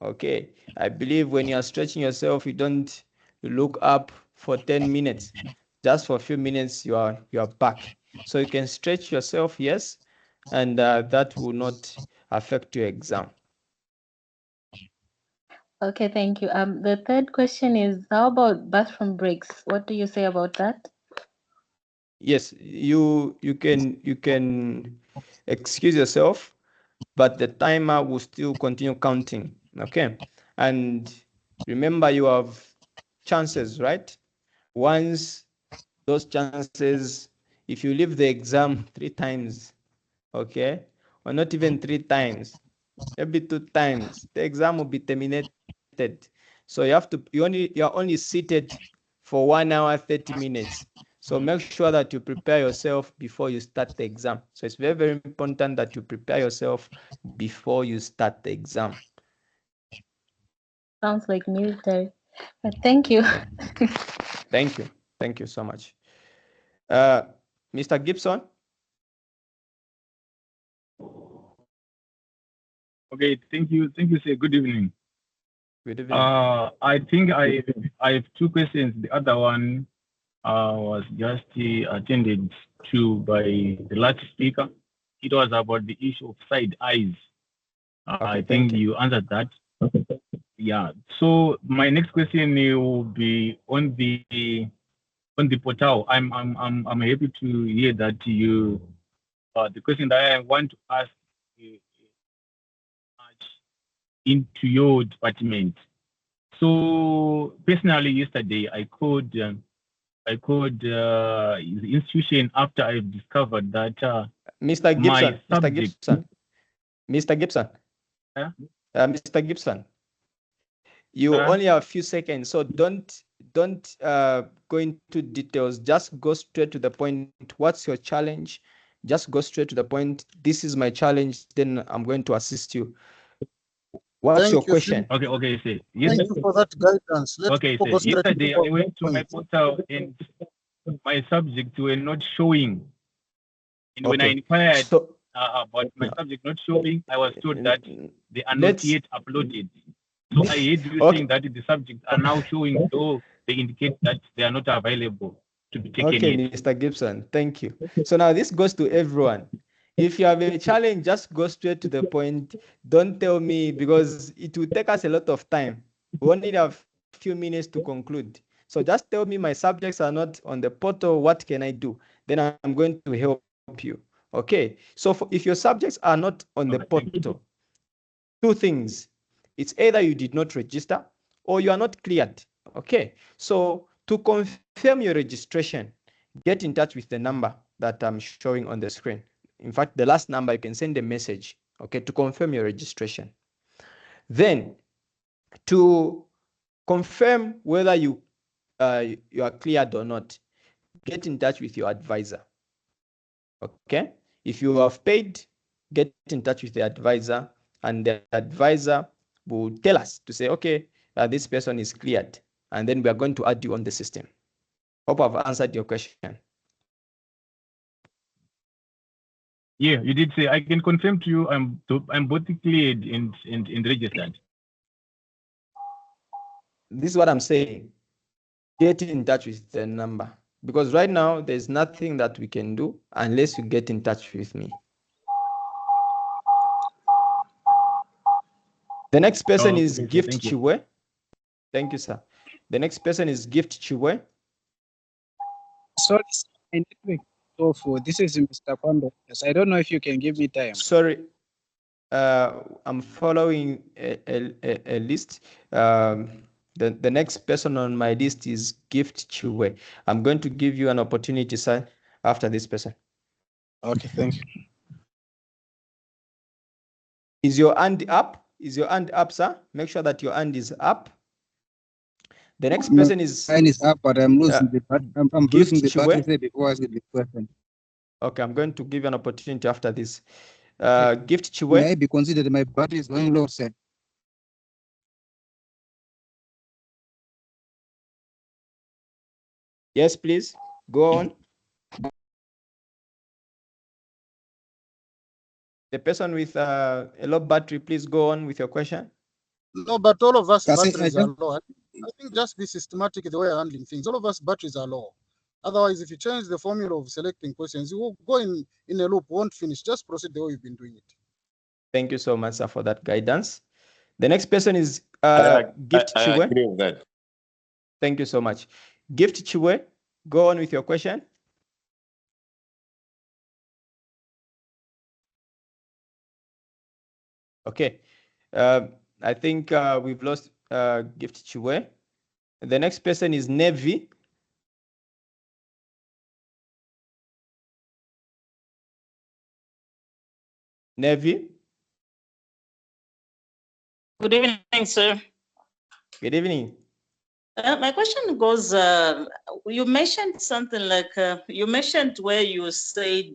Okay, I believe when you are stretching yourself, you don't look up for 10 minutes. Just for a few minutes, you are back. So you can stretch yourself, yes, and that will not affect your exam. okay, thank you. The third question is, how about bathroom breaks? What do you say about that? Yes, you can excuse yourself, but the timer will still continue counting. Okay, and remember, you have chances, right? Once those chances, if you leave the exam 3 times, okay, or not even 3 times, maybe 2 times, the exam will be terminated. So you're only seated for 1 hour 30 minutes. So make sure that you prepare yourself before you start the exam. So it's very, very important that you prepare yourself before you start the exam. Sounds like military. Thank you. Thank you. Thank you so much. Mr. Gibson? Okay, thank you. Thank you, sir. Good evening. Good evening. I think I have 2 questions. The other one was just attended to by the last speaker. It was about the issue of side eyes. Okay, I think you answered that. Yeah. So my next question will be on the on the portal. I'm happy to hear that you. The question that I want to ask into your department. So personally, yesterday I called the institution after I discovered that Mr. my Gibson, subject. Mr. Gibson, Yeah? Mr. Gibson, you only have a few seconds, so don't go into details. Just go straight to the point. What's your challenge? Just go straight to the point. This is my challenge. Then I'm going to assist you. What's your question? Okay, say. Yes. Thank you for that guidance. Okay, say. Yesterday I went to my portal and my subjects were not showing. And when I inquired about my subject not showing, I was told that they are not yet uploaded. So I heard you saying that the subjects are now showing, though they indicate that they are not available to be taken Okay, yet. Mr. Gibson, thank you. So now this goes to everyone. If you have a challenge, just go straight to the point. Don't tell me, because it will take us a lot of time. We only have a few minutes to conclude. So just tell me my subjects are not on the portal. What can I do? Then I'm going to help you. Okay. So if your subjects are not on the portal, two things. It's either you did not register or you are not cleared. Okay. So to confirm your registration, get in touch with the number that I'm showing on the screen. In fact, the last number, you can send a message, okay, to confirm your registration. Then to confirm whether you are cleared or not, get in touch with your advisor. Okay. If you have paid, get in touch with the advisor, and the advisor will tell us to say, okay, this person is cleared, and then we are going to add you on the system. Hope I've answered your question. Yeah, you did say I can confirm to you I'm both cleared and registered. This is what I'm saying. Get in touch with the number, because right now there's nothing that we can do unless you get in touch with me. The next person is Gift Chiwe. Thank you, sir. The next person is Gift Chiwe. Sorry, my network is off. This is Mr. Kwando. Yes, I don't know if you can give me time. Sorry, I'm following a list. The next person on my list is Gift Chiwe. I'm going to give you an opportunity, sir, after this person. Okay, thank you. Is your hand up? Is your hand up, sir? Make sure that your hand is up. The next person is... Mine is up, but I'm losing the battery. I'm losing the battery before I see the question. Okay, I'm going to give you an opportunity after this. Gift Chiwe. May I be considered my battery is going low, sir? Yes, please. Go on. The person with a low battery, please go on with your question. No, but all of us batteries are low. I think just be systematic the way you're handling things. All of us batteries are low. Otherwise, if you change the formula of selecting questions, you will go in a loop, won't finish. Just proceed the way you've been doing it. Thank you so much, sir, for that guidance. The next person is Gift Chiwe. I agree with that. Thank you so much. Gift Chiwe, go on with your question. Okay. I think we've lost Gift Chiwe. The next person is Nevi. Nevi. Good evening, sir. Good evening. My question goes, you mentioned something like, you mentioned where you said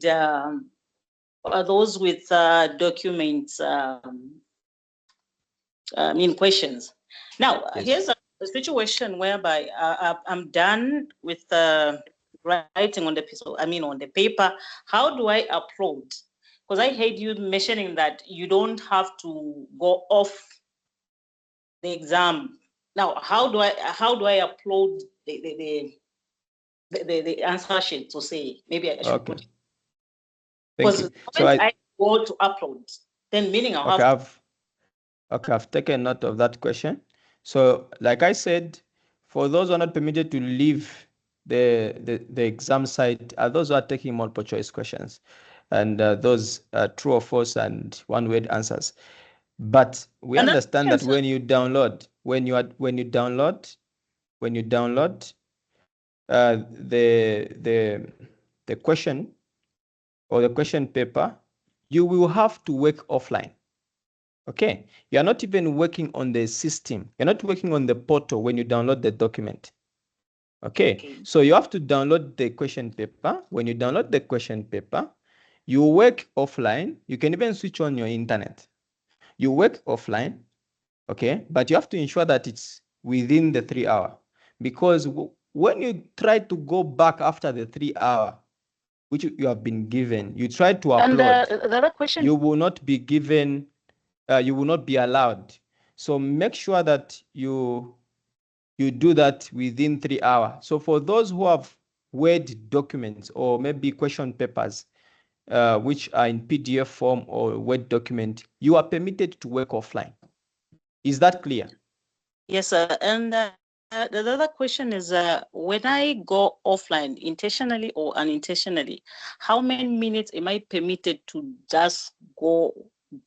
those with documents, questions. Now, yes. Here's a situation whereby I'm done with writing on the piece, on the paper. How do I upload? Because I heard you mentioning that you don't have to go off the exam. Now, how do I upload the answer sheet to say maybe I should put it? Because so I go to upload, then meaning I'll have. I've taken note of that question. So, like I said, for those who are not permitted to leave the exam side are those who are taking multiple choice questions, and those true or false and one word answers. But we understand that when you download the question or the question paper, you will have to work offline. Okay, you are not even working on the system. You're not working on the portal when you download the document. Okay, so you have to download the question paper. When you download the question paper, you work offline. You can even switch on your internet. You work offline, okay, but you have to ensure that it's within the 3 hour, because when you try to go back after the 3 hour, which you have been given, you try to upload, And the other question, you will not be given, you will not be allowed. So make sure that you do that within 3 hours. So for those who have Word documents or maybe question papers, which are in PDF form or Word document, you are permitted to work offline. Is that clear? Yes, sir. And the other question is, when I go offline, intentionally or unintentionally, how many minutes am I permitted to just go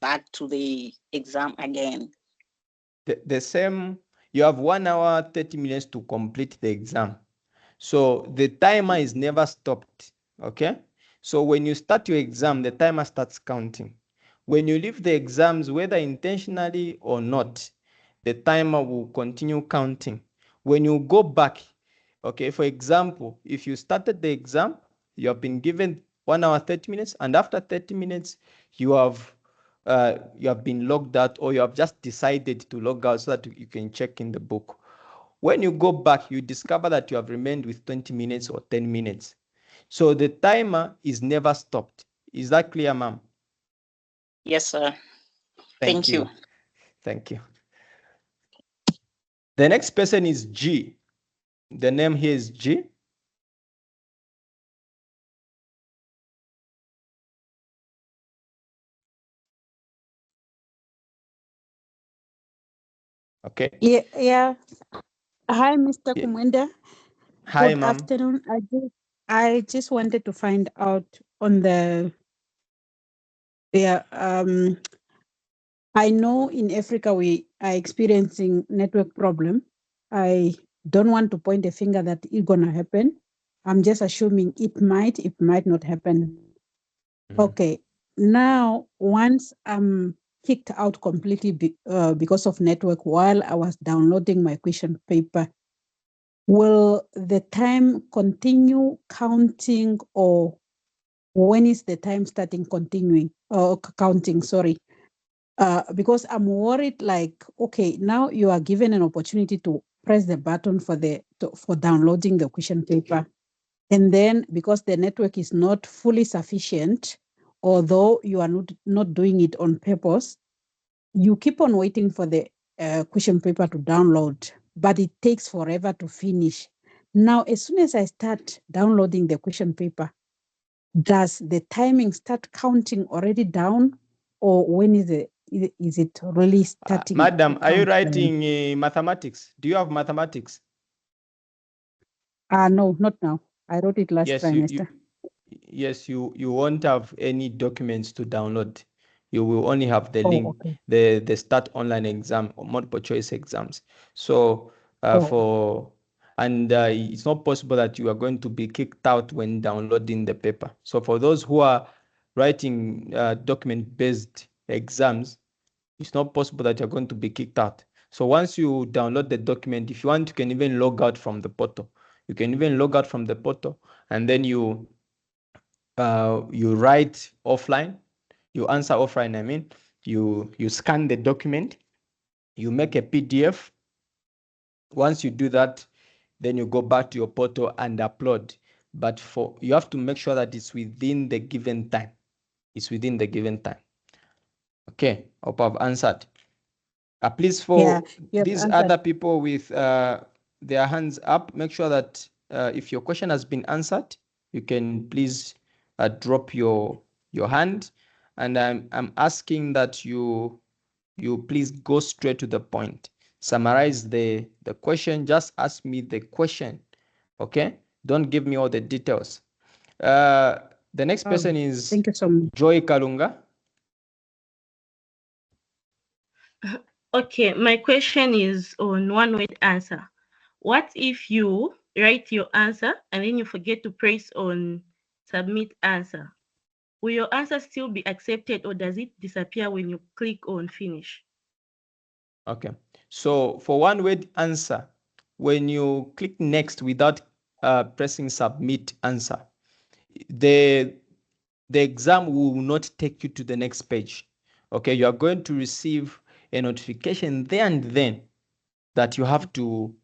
back to the exam again? The same, you have 1 hour, 30 minutes to complete the exam. So the timer is never stopped, okay? So when you start your exam, the timer starts counting. When you leave the exams, whether intentionally or not, the timer will continue counting. When you go back, okay, for example, if you started the exam, you have been given 1 hour, 30 minutes, and after 30 minutes, you have been logged out, or you have just decided to log out so that you can check in the book. When you go back, you discover that you have remained with 20 minutes or 10 minutes. So the timer is never stopped. Is that clear, ma'am? Yes, sir. Thank you. Thank you. The next person is G. The name here is G. Okay. Yeah. Hi, Mr. Kumwenda. Hi, Good ma'am. afternoon. I just wanted to find out on the I know in Africa we are experiencing network problem. I don't want to point a finger that it's gonna happen. I'm just assuming it might not happen. Okay. Now, once I'm kicked out completely because of network while I was downloading my question paper, will the time continue counting, or when is the time starting continuing or counting? Sorry. Because I'm worried, like, okay, now you are given an opportunity to press the button for downloading the question paper. And then because the network is not fully sufficient, although you are not doing it on purpose, you keep on waiting for the question paper to download, but it takes forever to finish. Now, as soon as I start downloading the question paper, does the timing start counting already down, or when is it really starting? Madam, are you writing mathematics? Do you have mathematics? No, not now. I wrote it last trimester. Yes, you won't have any documents to download. You will only have the link, okay. the start online exam or multiple choice exams. So it's not possible that you are going to be kicked out when downloading the paper. So for those who are writing document-based exams, it's not possible that you're going to be kicked out. So once you download the document, if you want, you can even log out from the portal. You can even log out from the portal, and then you write offline, you answer offline. I mean, you scan the document, you make a PDF. Once you do that, then you go back to your portal and upload. But you have to make sure that it's within the given time. It's within the given time. Okay, hope I've answered. Please, for these other people with their hands up, make sure that if your question has been answered, you can please drop your hand. And I'm asking that you please go straight to the point. Summarize the question. Just ask me the question. Okay? Don't give me all the details. The next person is thank you so much. Joy Kalunga. Okay, my question is on one-word answer. What if you write your answer and then you forget to press on submit answer? Will your answer still be accepted, or does it disappear when you click on finish? Okay, so for one-word answer, when you click next without pressing submit answer, the exam will not take you to the next page. Okay, you are going to receive a notification there and then that you have to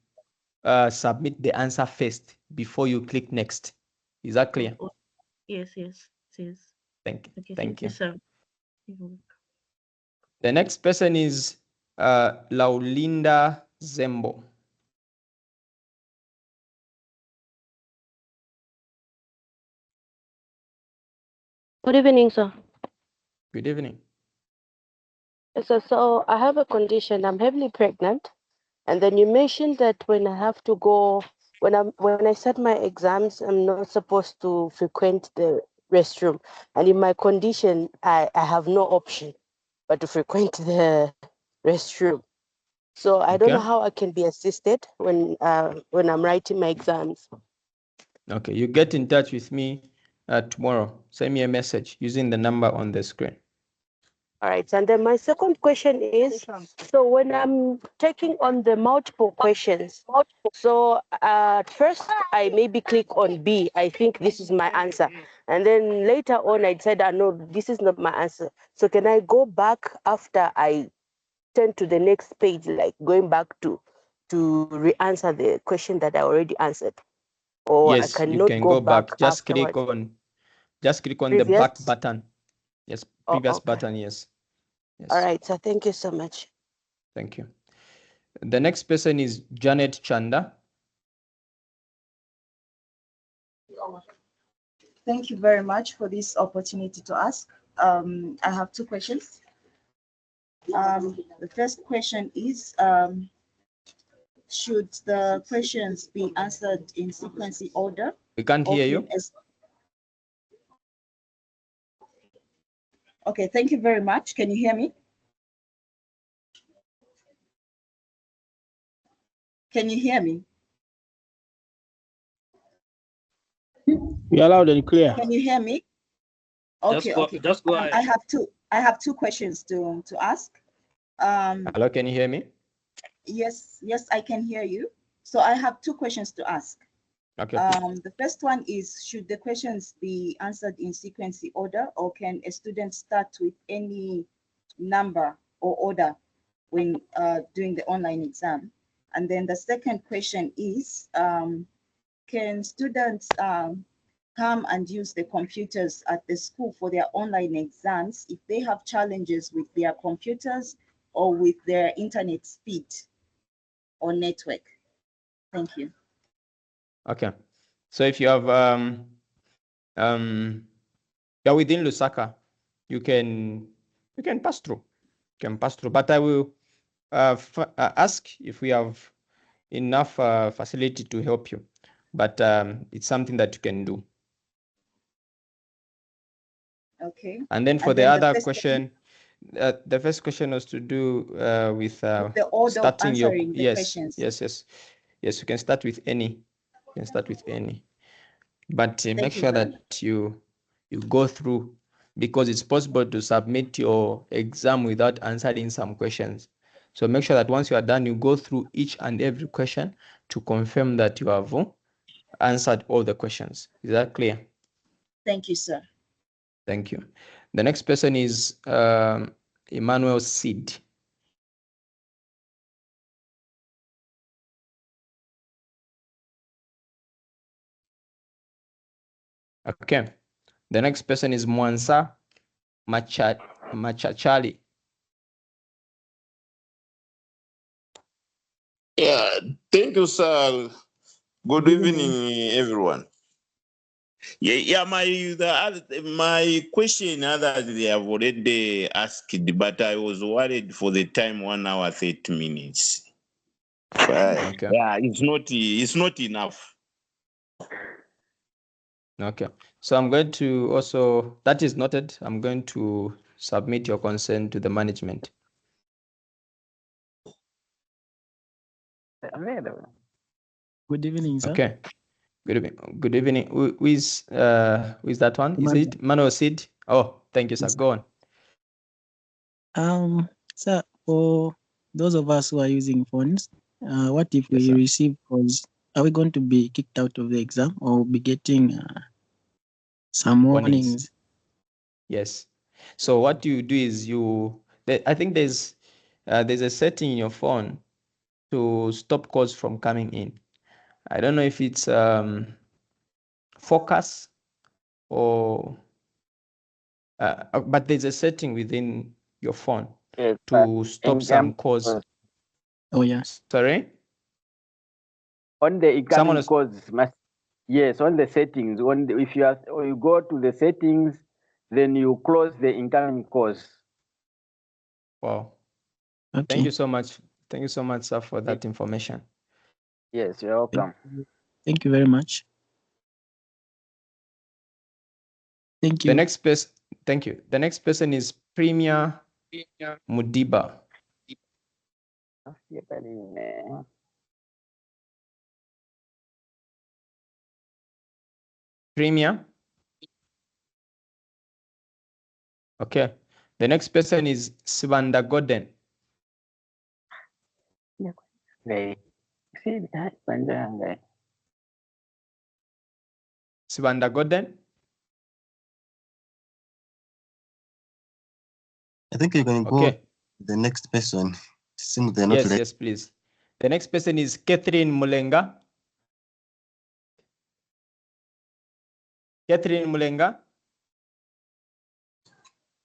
submit the answer first before you click next. Is that clear? Yes, yes, yes. Thank you. Okay, thank you, sir. The next person is Laulinda Zembo. Good evening, sir. Good evening. Yes, sir. So I have a condition. I'm heavily pregnant, and then you mentioned that when I have to go, when I start my exams, I'm not supposed to frequent the restroom. And in my condition, I have no option but to frequent the restroom. So I don't know how I can be assisted when I'm writing my exams. Okay, you get in touch with me tomorrow. Send me a message using the number on the screen. All right, and then my second question is, so when I'm taking on the multiple questions, so at first I maybe click on B, I think this is my answer. And then later on I said, no, this is not my answer. So can I go back after I turn to the next page, like going back to re-answer the question that I already answered? Or Yes, I you cannot can go go back back. Just click afterwards? on the Previous? back button. Yes, Oh, previous okay. button, yes. All right, so thank you so much. Thank you. The next person is Janet Chanda. Thank you very much for this opportunity to ask. I have two questions. The first question is, should the questions be answered in sequence order? We can't hear you. Okay, thank you very much. Can you hear me? Can you hear me? We are loud and clear. Can you hear me? Okay, okay. Just go ahead. I have two questions to ask. Hello, can you hear me? Yes, I can hear you. So I have two questions to ask. Okay. The first one is, should the questions be answered in sequence order, or can a student start with any number or order when doing the online exam? And then the second question is, can students come and use the computers at the school for their online exams if they have challenges with their computers or with their internet speed or network? Thank you. Okay. So if you have you're within Lusaka, you can pass through. You can pass through. But I will ask if we have enough facility to help you. But it's something that you can do. Okay. And then for the other question, the first question was to do with the order starting of answering the questions. Yes. You can start with any. You can start with any. But make sure that you go through, because it's possible to submit your exam without answering some questions. So make sure that once you are done, you go through each and every question to confirm that you have answered all the questions. Is that clear? Thank you, sir. Thank you. The next person is Emmanuel Seed. Okay. The next person is Mwansa Machachali. Yeah, thank you, sir. Good evening, everyone. Yeah. My question, others they have already asked, but I was worried for the time 1 hour 30 minutes. Okay. Yeah, it's not enough. Okay. So I'm going to also, that is noted. I'm going to submit your concern to the management. Good evening, sir. Okay. Good evening. Good evening. Who is that one? Is it Mano Sid? Oh, thank you, sir. Go on. Sir, for those of us who are using phones, what if we receive calls? Are we going to be kicked out of the exam or be getting some warnings? Yes. So what you do is I think there's a setting in your phone to stop calls from coming in. I don't know if it's focus or but there's a setting within your phone to stop some calls. Oh yes. Sorry? On the incoming calls, yes, on the settings. If you go to the settings, then you close the incoming calls. Wow. Okay. Thank you so much. Thank you so much, sir, for that information. Yes, you're welcome. Thank you very much. Thank you. The next person, thank you. The next person is Premier Mudiba. Premier. Okay. The next person is Sivanda Godden. Sivanda Godden. I think you can go to the next person. Seems they're not ready. Yes, please. The next person is Catherine Mulenga. Catherine Mulenga.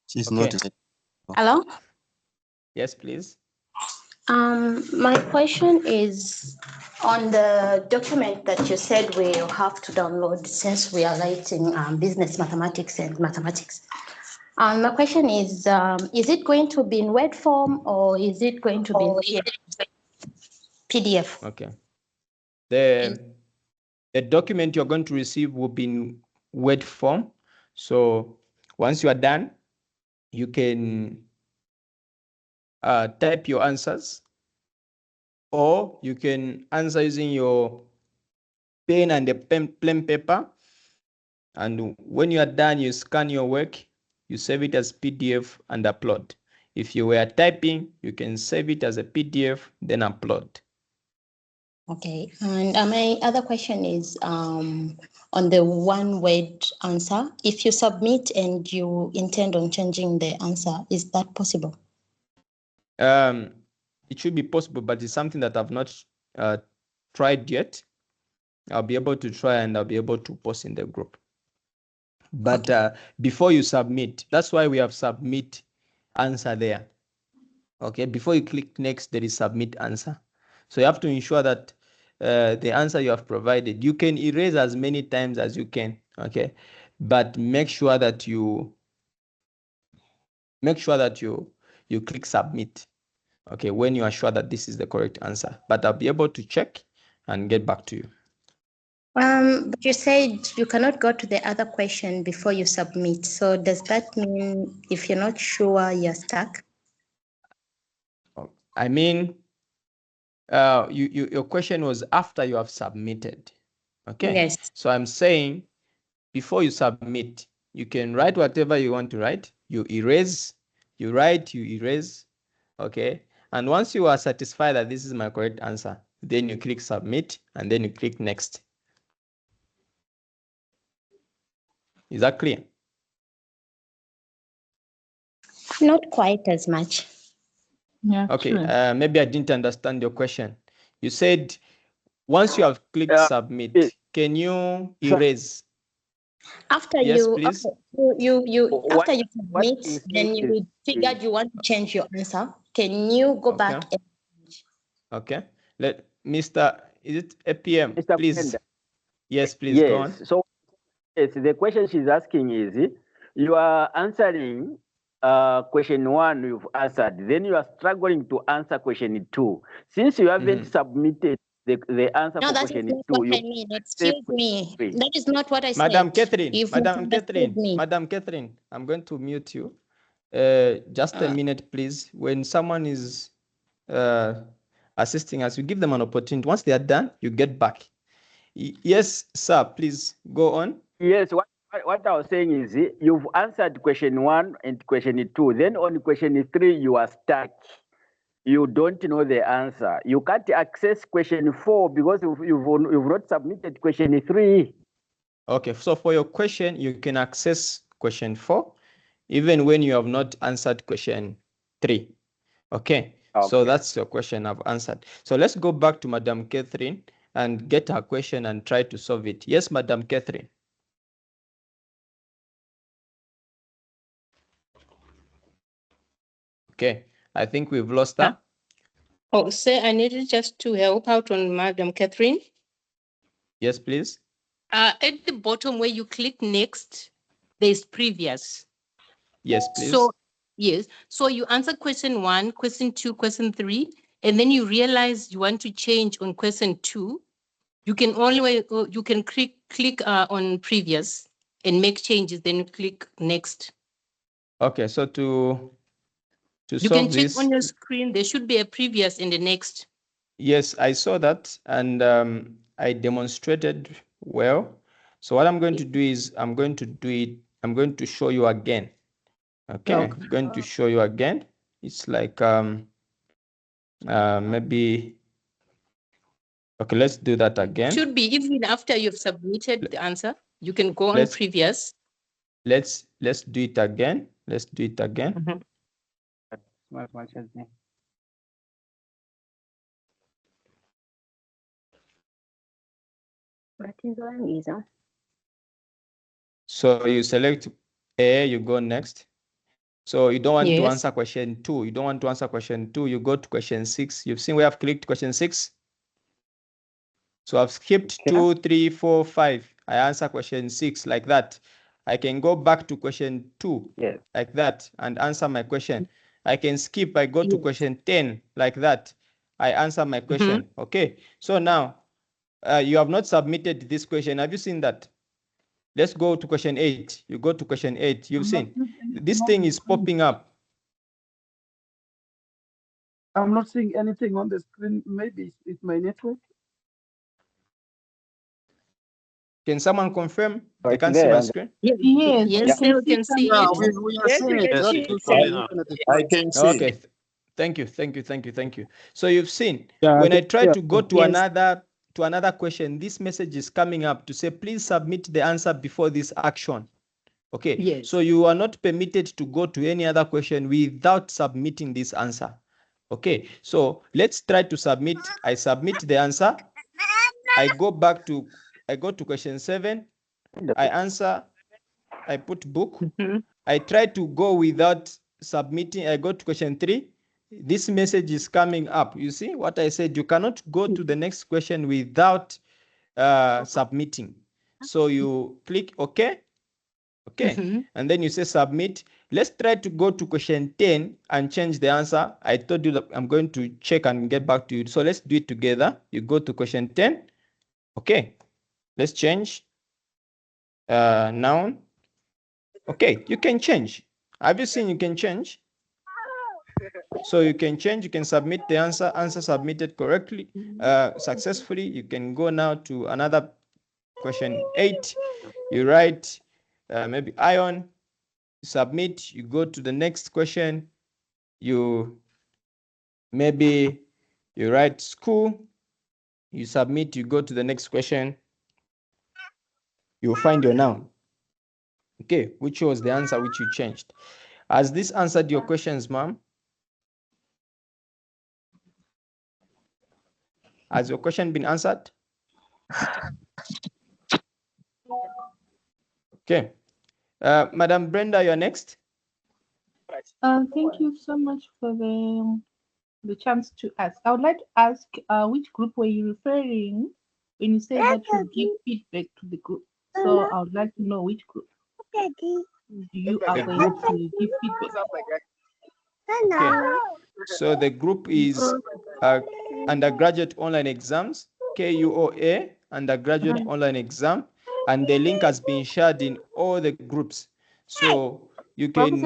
She's not ready. Hello? Yes, please. My question is on the document that you said we have to download since we are writing business mathematics and mathematics. My question is it going to be in Word form or is it going to be in PDF? Okay. The document you're going to receive will be in Word form. So once you are done, you can type your answers, or you can answer using your pen and a plain paper. And when you are done, you scan your work, you save it as PDF and upload. If you were typing, you can save it as a PDF, then upload. Okay, and my other question is on the one word answer. If you submit and you intend on changing the answer, is that possible? It should be possible, but it's something that I've not tried yet. I'll be able to try and I'll be able to post in the group. But before you submit, that's why we have submit answer there. Okay, before you click next, there is submit answer. So you have to ensure that the answer you have provided, you can erase as many times as you can. Okay, but make sure that you click submit. Okay, when you are sure that this is the correct answer. But I'll be able to check and get back to you. But you said you cannot go to the other question before you submit. So does that mean if you're not sure, you're stuck? I mean, your question was after you have submitted. Okay. Yes. So I'm saying before you submit, you can write whatever you want to write. You erase, you write, you erase. Okay. And once you are satisfied that this is my correct answer, then you click submit and then you click next. Is that clear? Not quite as much. Yeah. Okay. Maybe I didn't understand your question. You said once you have clicked submit, can you erase? After you submit, then you figured you want to change your answer. Can you go back and change? Okay. Let Mr. Is it APM? Mr. Please. Brenda. Yes, please go on. So yes, the question she's asking is you are answering question 1 you've answered, then you are struggling to answer question 2. Since you haven't submitted the answer No, for that is question not 2. what I mean. Excuse me. That is not what I said. Madam Catherine, You've Madam Catherine, misunderstood me. Madam Catherine, I'm going to mute you. Just a minute, please. When someone is assisting us, you give them an opportunity. Once they are done, you get back. Yes, sir, please go on. Yes, what I was saying is you've answered question 1 and question 2. Then on question 3, you are stuck. You don't know the answer. You can't access question 4 because you've not submitted question 3. Okay, so for your question, you can access question 4, even when you have not answered question 3. Okay, so that's your question I've answered. So let's go back to Madam Catherine and get her question and try to solve it. Yes, Madam Catherine. Okay, I think we've lost her. Oh, sir, I needed just to help out on Madam Catherine. Yes, please. At the bottom where you click next, there's previous. Yes, please. So, yes. So you answer question 1, question 2, question 3, and then you realize you want to change on question 2. You can click on previous and make changes, then you click next. Okay, so to you solve can check this, on your screen, there should be a previous in the next. Yes, I saw that, and I demonstrated well. So what I'm going to do is I'm going to show you again. Okay, I'm going to show you again. It's like maybe, okay, let's do that again. Should be even after you've submitted the answer, you can go on previous. Let's do it again. Let's do it again. So you select A, you go next. So you don't want to answer question 2. You don't want to answer question 2. You go to question 6. You've seen where I've clicked question 6. So I've skipped 2, 3, 4, 5. I answer question 6 like that. I can go back to question 2 like that and answer my question. I can skip. I go to question 10 like that. I answer my question. Okay. So now you have not submitted this question. Have you seen that? Let's go to question 8. You go to question 8. You've seen this thing is popping up. I'm not seeing anything on the screen. Maybe it's my network. Can someone confirm? They can't see my screen? Yes, we can see Yeah, it. we are seeing it. I can see. Okay. Thank you. So you've seen when I try to go to another question, this message is coming up to say, please submit the answer before this action. Okay. So you are not permitted to go to any other question without submitting this answer. Okay. So let's try to submit. I submit the answer. I go to question 7. I answer. I put book. I try to go without submitting. I go to question 3. This message is coming up. You see what I said? You cannot go to the next question without submitting. So you click OK. Okay. And then you say submit. Let's try to go to question 10 and change the answer. I told you that I'm going to check and get back to you. So let's do it together. You go to question 10. Okay. Let's change. Noun. Okay, you can change. Have you seen you can change? So you can change, you can submit the answer submitted correctly, successfully. You can go now to another question 8. You write maybe iron, submit, you go to the next question. You write school, you submit, you go to the next question. You find your noun. Okay, which was the answer which you changed. Has this answered your questions, ma'am? Has your question been answered? Okay. Madam Brenda, you're next. Thank you so much for the chance to ask. I would like to ask which group were you referring when you say that you give feedback to the group? So I would like to know which group you are going to give feedback. Okay. So the group is undergraduate online exams. KUOA undergraduate online exam, and the link has been shared in all the groups. So you can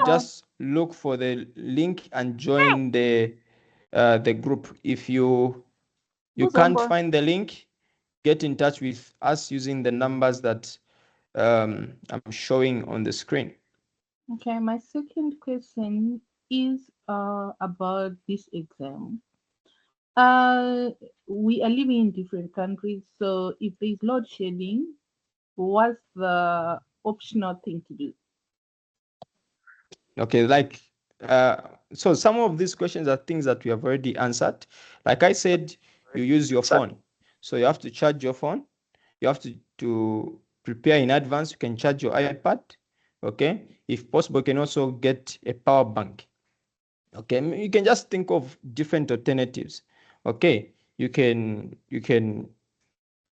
just look for the link and join the group. If you can't find the link, get in touch with us using the numbers that I'm showing on the screen. Okay, my second question is about this exam. We are living in different countries, so if there's load shedding, what's the optional thing to do? Okay, like so some of these questions are things that we have already answered. Like I said, you use your phone. So you have to charge your phone. You have to prepare in advance. You can charge your iPad. Okay. If possible, you can also get a power bank. Okay. You can just think of different alternatives. Okay. You can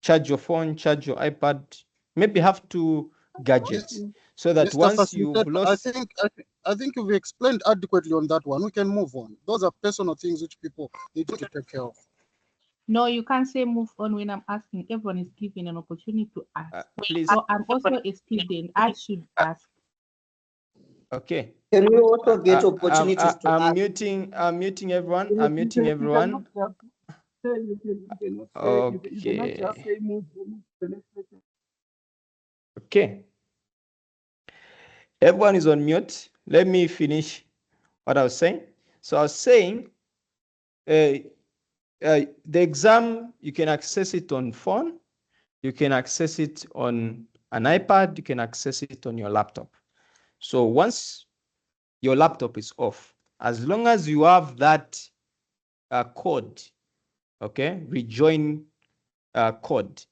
charge your phone, charge your iPad, maybe have two gadgets so that Mr. once you've Facilitator, lost. I think you've explained adequately on that one. We can move on. Those are personal things which people need to take care of. No, you can't say move on when I'm asking. Everyone is given an opportunity to ask. Please. So I'm also a student. I should ask. Okay. Can we also get opportunities to I'm ask? muting everyone. I'm muting everyone. Okay. Okay. Everyone is on mute. Let me finish what I was saying. So I was saying the exam, you can access it on phone. You can access it on an iPad. You can access it on your laptop. So once your laptop is off, as long as you have that code, okay, rejoin code,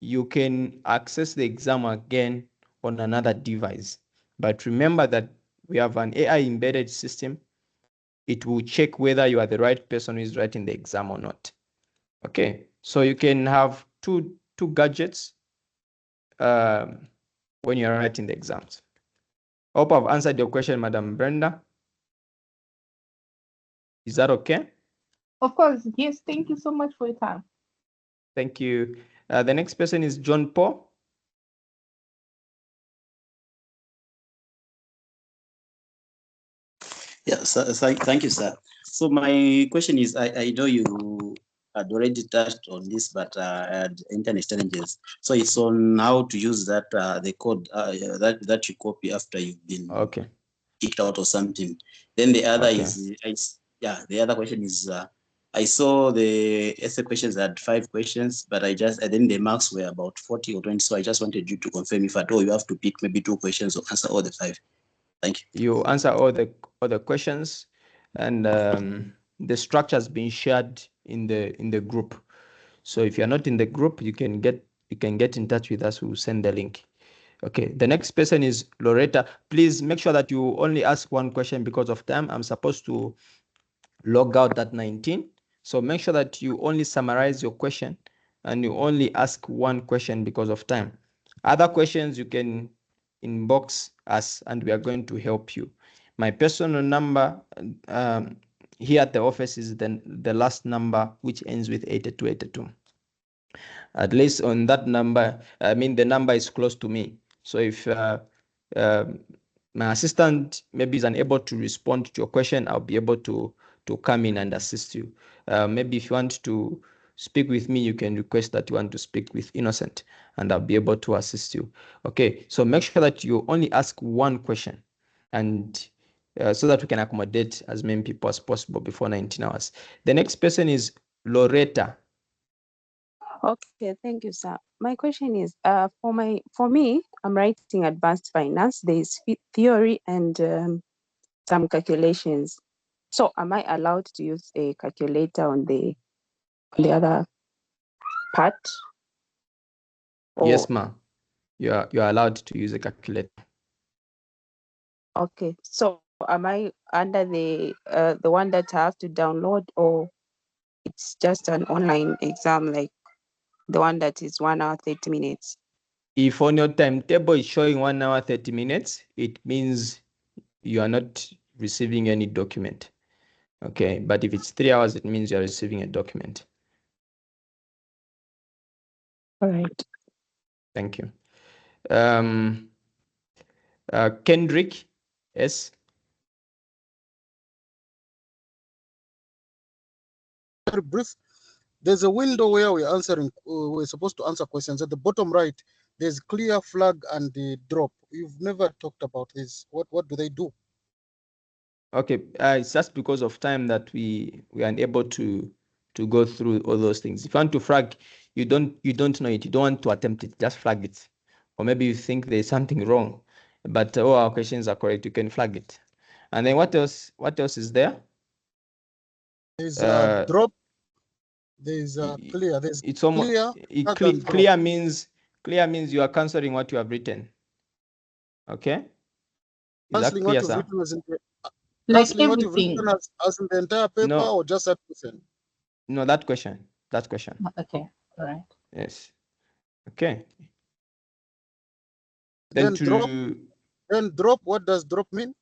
you can access the exam again on another device. But remember that we have an AI embedded system. It will check whether you are the right person who is writing the exam or not. Okay, so you can have two gadgets when you're writing the exams. Hope I've answered your question, Madam Brenda. Is that okay? Of course, yes. Thank you so much for your time. Thank you. The next person is John Paul. Yeah, thank you, sir. So my question is, I know you had already touched on this, but I had internet challenges. So it's on how to use that the code that you copy after you've been kicked out or something. Then the other is, the other question is, I saw the essay questions had 5 questions, but then the marks were about 40 or 20. So I just wanted you to confirm if at all you have to pick maybe 2 questions or answer all the 5. Thank you. You answer all the questions, and the structure has been shared in the group. So if you're not in the group, you can get in touch with us. We'll send the link. Okay. The next person is Loretta. Please make sure that you only ask one question because of time. I'm supposed to log out at 19. So make sure that you only summarize your question and you only ask one question because of time. Other questions you can inbox us and we are going to help you. My personal number here at the office is the last number which ends with 8282. At least on that number, I mean the number is close to me. So if my assistant maybe is unable to respond to your question, I'll be able to come in and assist you. Maybe if you want to speak with me, you can request that you want to speak with Innocent and I'll be able to assist you. Okay, so make sure that you only ask one question and so that we can accommodate as many people as possible before 19 hours. The next person is Loretta. Okay, thank you, sir. My question is, for me, I'm writing advanced finance. There is theory and some calculations. So, am I allowed to use a calculator on the other part? Yes, ma'am. You are allowed to use a calculator. Okay, so am I under the one that I have to download, or it's just an online exam like the one that is 1 hour 30 minutes? If on your timetable is showing 1 hour 30 minutes, it means you are not receiving any document. Okay, but if it's 3 hours, it means you are receiving a document. All right. Thank you. Kendrick S. Very brief. There's a window where we're supposed to answer questions. At the bottom right, there's clear, flag, and the drop. You've never talked about this. What do they do? Okay, it's just because of time that we are unable to go through all those things. If you want to flag, you don't know it, you don't want to attempt it, just flag it. Or maybe you think there's something wrong, but all our questions are correct, you can flag it. And then what else is there? There's a drop. There's a clear. There's it's almost clear means you are canceling what you have written. Okay, is that clear, sir? Like everything. As in the entire paper, or just that question? No, that question. Okay, all right. Yes. Okay. Then drop. What does drop mean?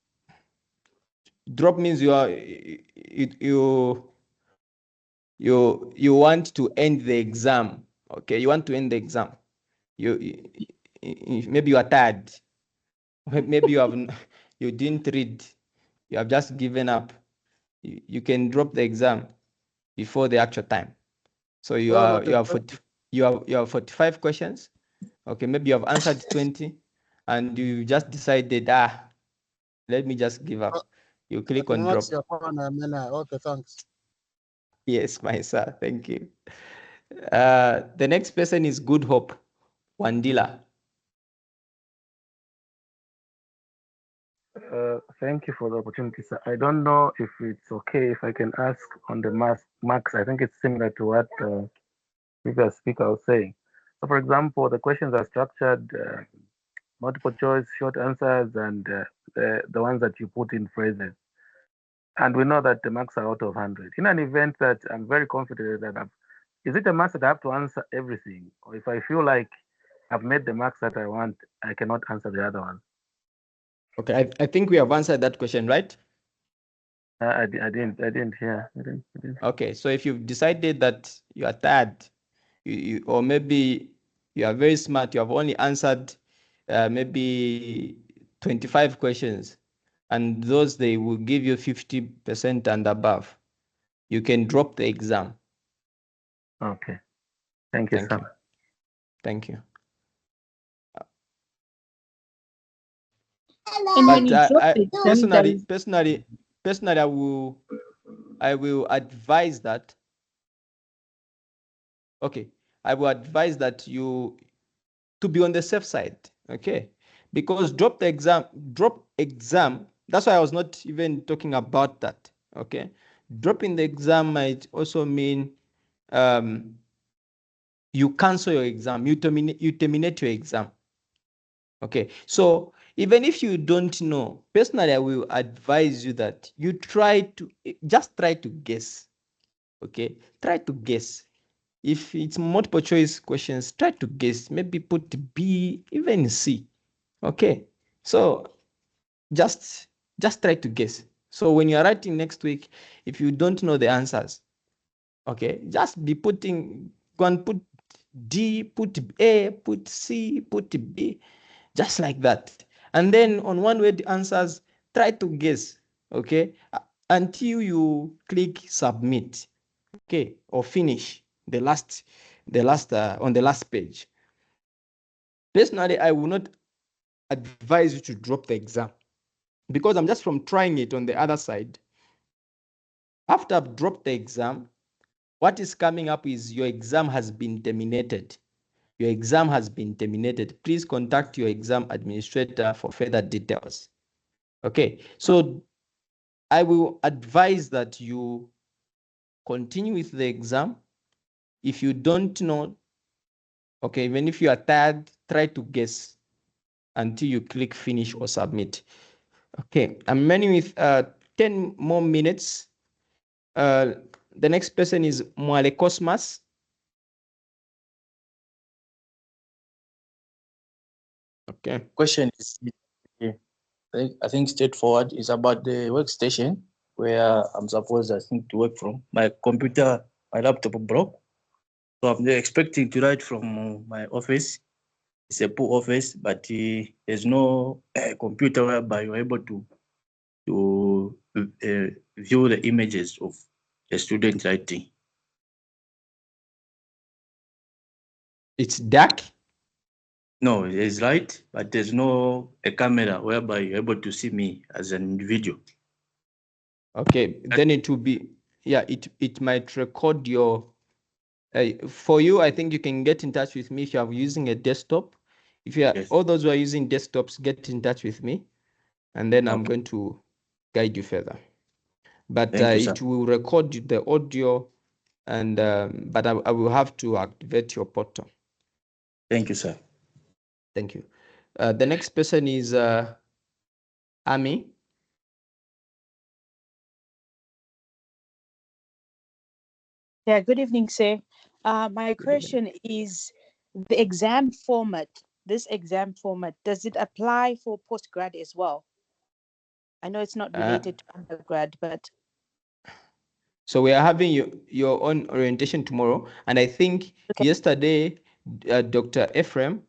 Drop means you want to end the exam. Okay, you want to end the exam. You maybe you are tired. Maybe you didn't read. You have just given up. You can drop the exam before the actual time. So you have 45 questions. Okay, maybe you have answered 20, and you just decided, let me just give up. You click on drop. Okay, thanks. Yes, my sir. Thank you. The next person is Good Hope Wandila. Thank you for the opportunity, sir. I don't know if it's okay if I can ask on the marks. I think it's similar to what previous speaker was saying. So, for example, the questions are structured, multiple choice, short answers, and the ones that you put in phrases. And we know that the marks are out of 100. In an event that I'm very confident that is it a must that I have to answer everything? Or if I feel like I've made the marks that I want, I cannot answer the other one? Okay, I think we have answered that question, right? I didn't hear. Okay, so if you've decided that you are tired, or maybe you are very smart, you have only answered maybe 25 questions, and those they will give you 50% and above, you can drop the exam. Okay. Thank you, sir. Thank you. And when you drop the personally, I will advise that. Okay, I will advise that you to be on the safe side. Okay, because drop exam. That's why I was not even talking about that. Okay, dropping the exam might also mean you cancel your exam, you terminate your exam. Okay, so even if you don't know, personally, I will advise you that you try to guess. Okay, try to guess. If it's multiple choice questions, try to guess. Maybe put B, even C. Okay, so just try to guess. So when you're writing next week, if you don't know the answers, okay, just be go and put D, put A, put C, put B, just like that. And then on one word answers, try to guess, okay, until you click submit, okay, or finish the last on the last page. Personally, I will not advise you to drop the exam because I'm just from trying it on the other side. After I've dropped the exam, what is coming up is your exam has been terminated. Your exam has been terminated. Please contact your exam administrator for further details. Okay, so I will advise that you continue with the exam. If you don't know, okay, even if you are tired, try to guess until you click finish or submit. Okay, I'm remaining with 10 more minutes. The next person is Mwale Cosmas. Okay. Question is, I think straightforward. It's about the workstation where I'm supposed, to work from. My computer, my laptop broke. So I'm expecting to write from my office. It's a poor office, but there's no computer whereby you're able to view the images of the student writing. It's dark? No, it's light, but there's no a camera whereby you're able to see me as an individual. Okay, then it will be, yeah, it might record your, for you, I think you can get in touch with me if you are using a desktop. If you are, all those who are using desktops, get in touch with me, and then I'm going to guide you further. But it will record the audio, and but I will have to activate your portal. Thank you, sir. Thank you. The next person is Ami. Yeah, good evening, sir. My question is the exam format, this exam format, does it apply for postgrad as well? I know it's not related to undergrad, but. So we are having your own orientation tomorrow. And I think yesterday, Dr. Ephraim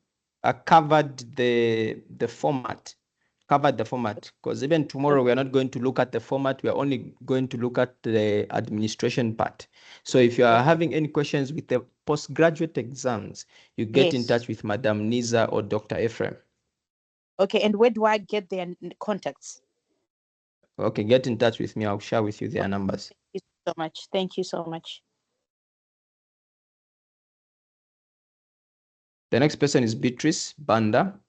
covered the format. Because even tomorrow we are not going to look at the format, we are only going to look at the administration part. So if you are having any questions with the postgraduate exams, you get in touch with Madam Niza or Dr. Ephraim. Okay, and where do I get their contacts? Okay, get in touch with me. I'll share with you their numbers. Thank you so much. Thank you so much. The next person is Beatrice Banda.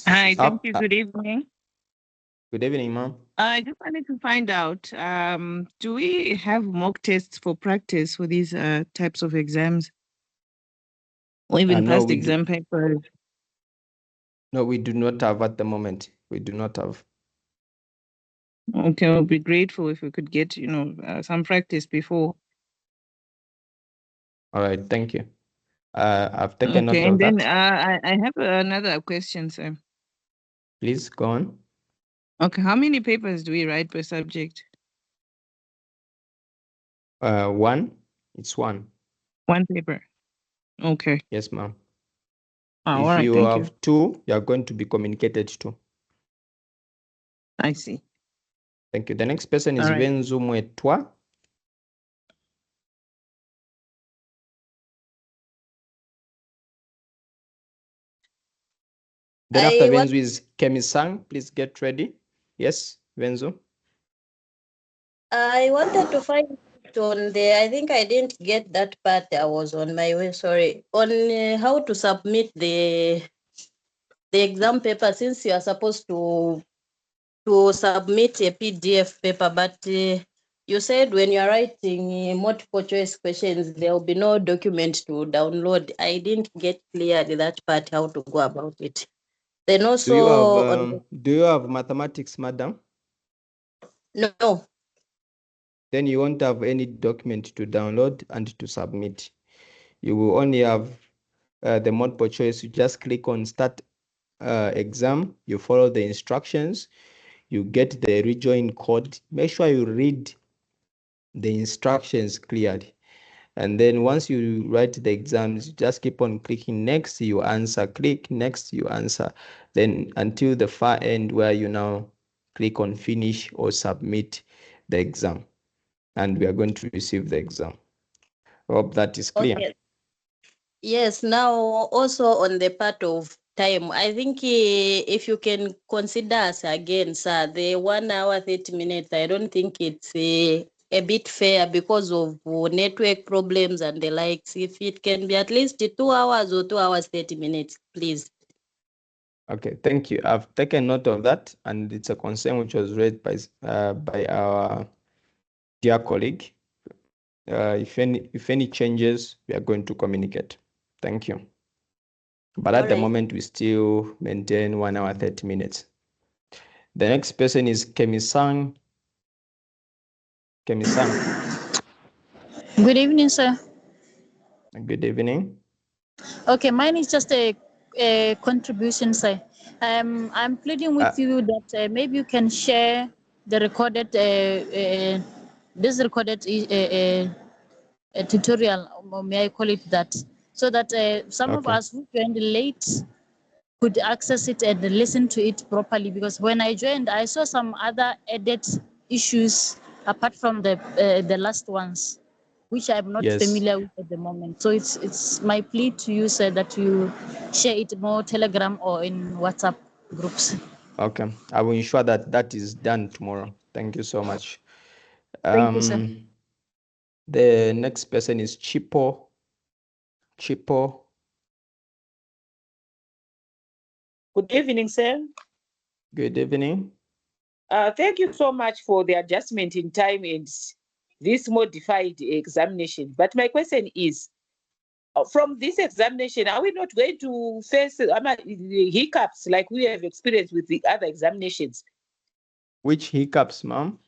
Hi, thank you. Good evening. Good evening, ma'am. I just wanted to find out, do we have mock tests for practice for these types of exams? Or even past exam papers? No, we do not have at the moment. We do not have. Okay, we'll be grateful if we could get, some practice before. All right, thank you. I've taken note Okay, of and then that. I have another question, sir. Please go on. Okay, how many papers do we write per subject? One. It's one. One paper. Okay. Yes, ma'am. All If right, you thank have two, you are going to be communicated to. I see. Thank you. The next person is All right. Venzu Mwetwa. Then after Venzu is Kemisang. Please get ready. Yes, Venzu. I wanted to find it on the, I think I didn't get that part. I was on my way, sorry. On how to submit the exam paper, since you are supposed to submit a PDF paper, but you said when you are writing multiple choice questions, there will be no document to download. I didn't get clearly that part, how to go about it. Then also, do you have mathematics, madam? No. Then you won't have any document to download and to submit. You will only have the multiple choice. You just click on start exam. You follow the instructions. You get the rejoin code. Make sure you read the instructions clearly. And then once you write the exams, you just keep on clicking next, you answer, click next, you answer. Then until the far end where you now click on finish or submit the exam. And we are going to receive the exam. Hope that is clear. Okay. Yes, now also on the part of time, I think if you can consider us again, sir, the 1 hour, 30 minutes, I don't think it's a bit fair because of network problems and the likes. If it can be at least 2 hours or 2 hours, 30 minutes, please. Okay, thank you. I've taken note of that, and it's a concern which was raised by our dear colleague. If any changes, we are going to communicate. Thank you. But at the moment, we still maintain 1 hour, 30 minutes. The next person is Kemisang. Kemisang. Good evening, sir. Good evening. Okay, mine is just a contribution, sir. I'm pleading with you that maybe you can share the recorded, this recorded tutorial, or may I call it that, so that some of us who joined late could access it and listen to it properly. Because when I joined, I saw some other added issues apart from the last ones, which I'm not familiar with at the moment. So it's my plea to you, sir, that you share it more Telegram or in WhatsApp groups. Okay, I will ensure that that is done tomorrow. Thank you so much. Thank you, sir. The next person is Chipo. Chipo. Good evening, sir. Good evening. Thank you so much for the adjustment in time and this modified examination. But my question is, from this examination, are we not going to face hiccups like we have experienced with the other examinations? Which hiccups, ma'am?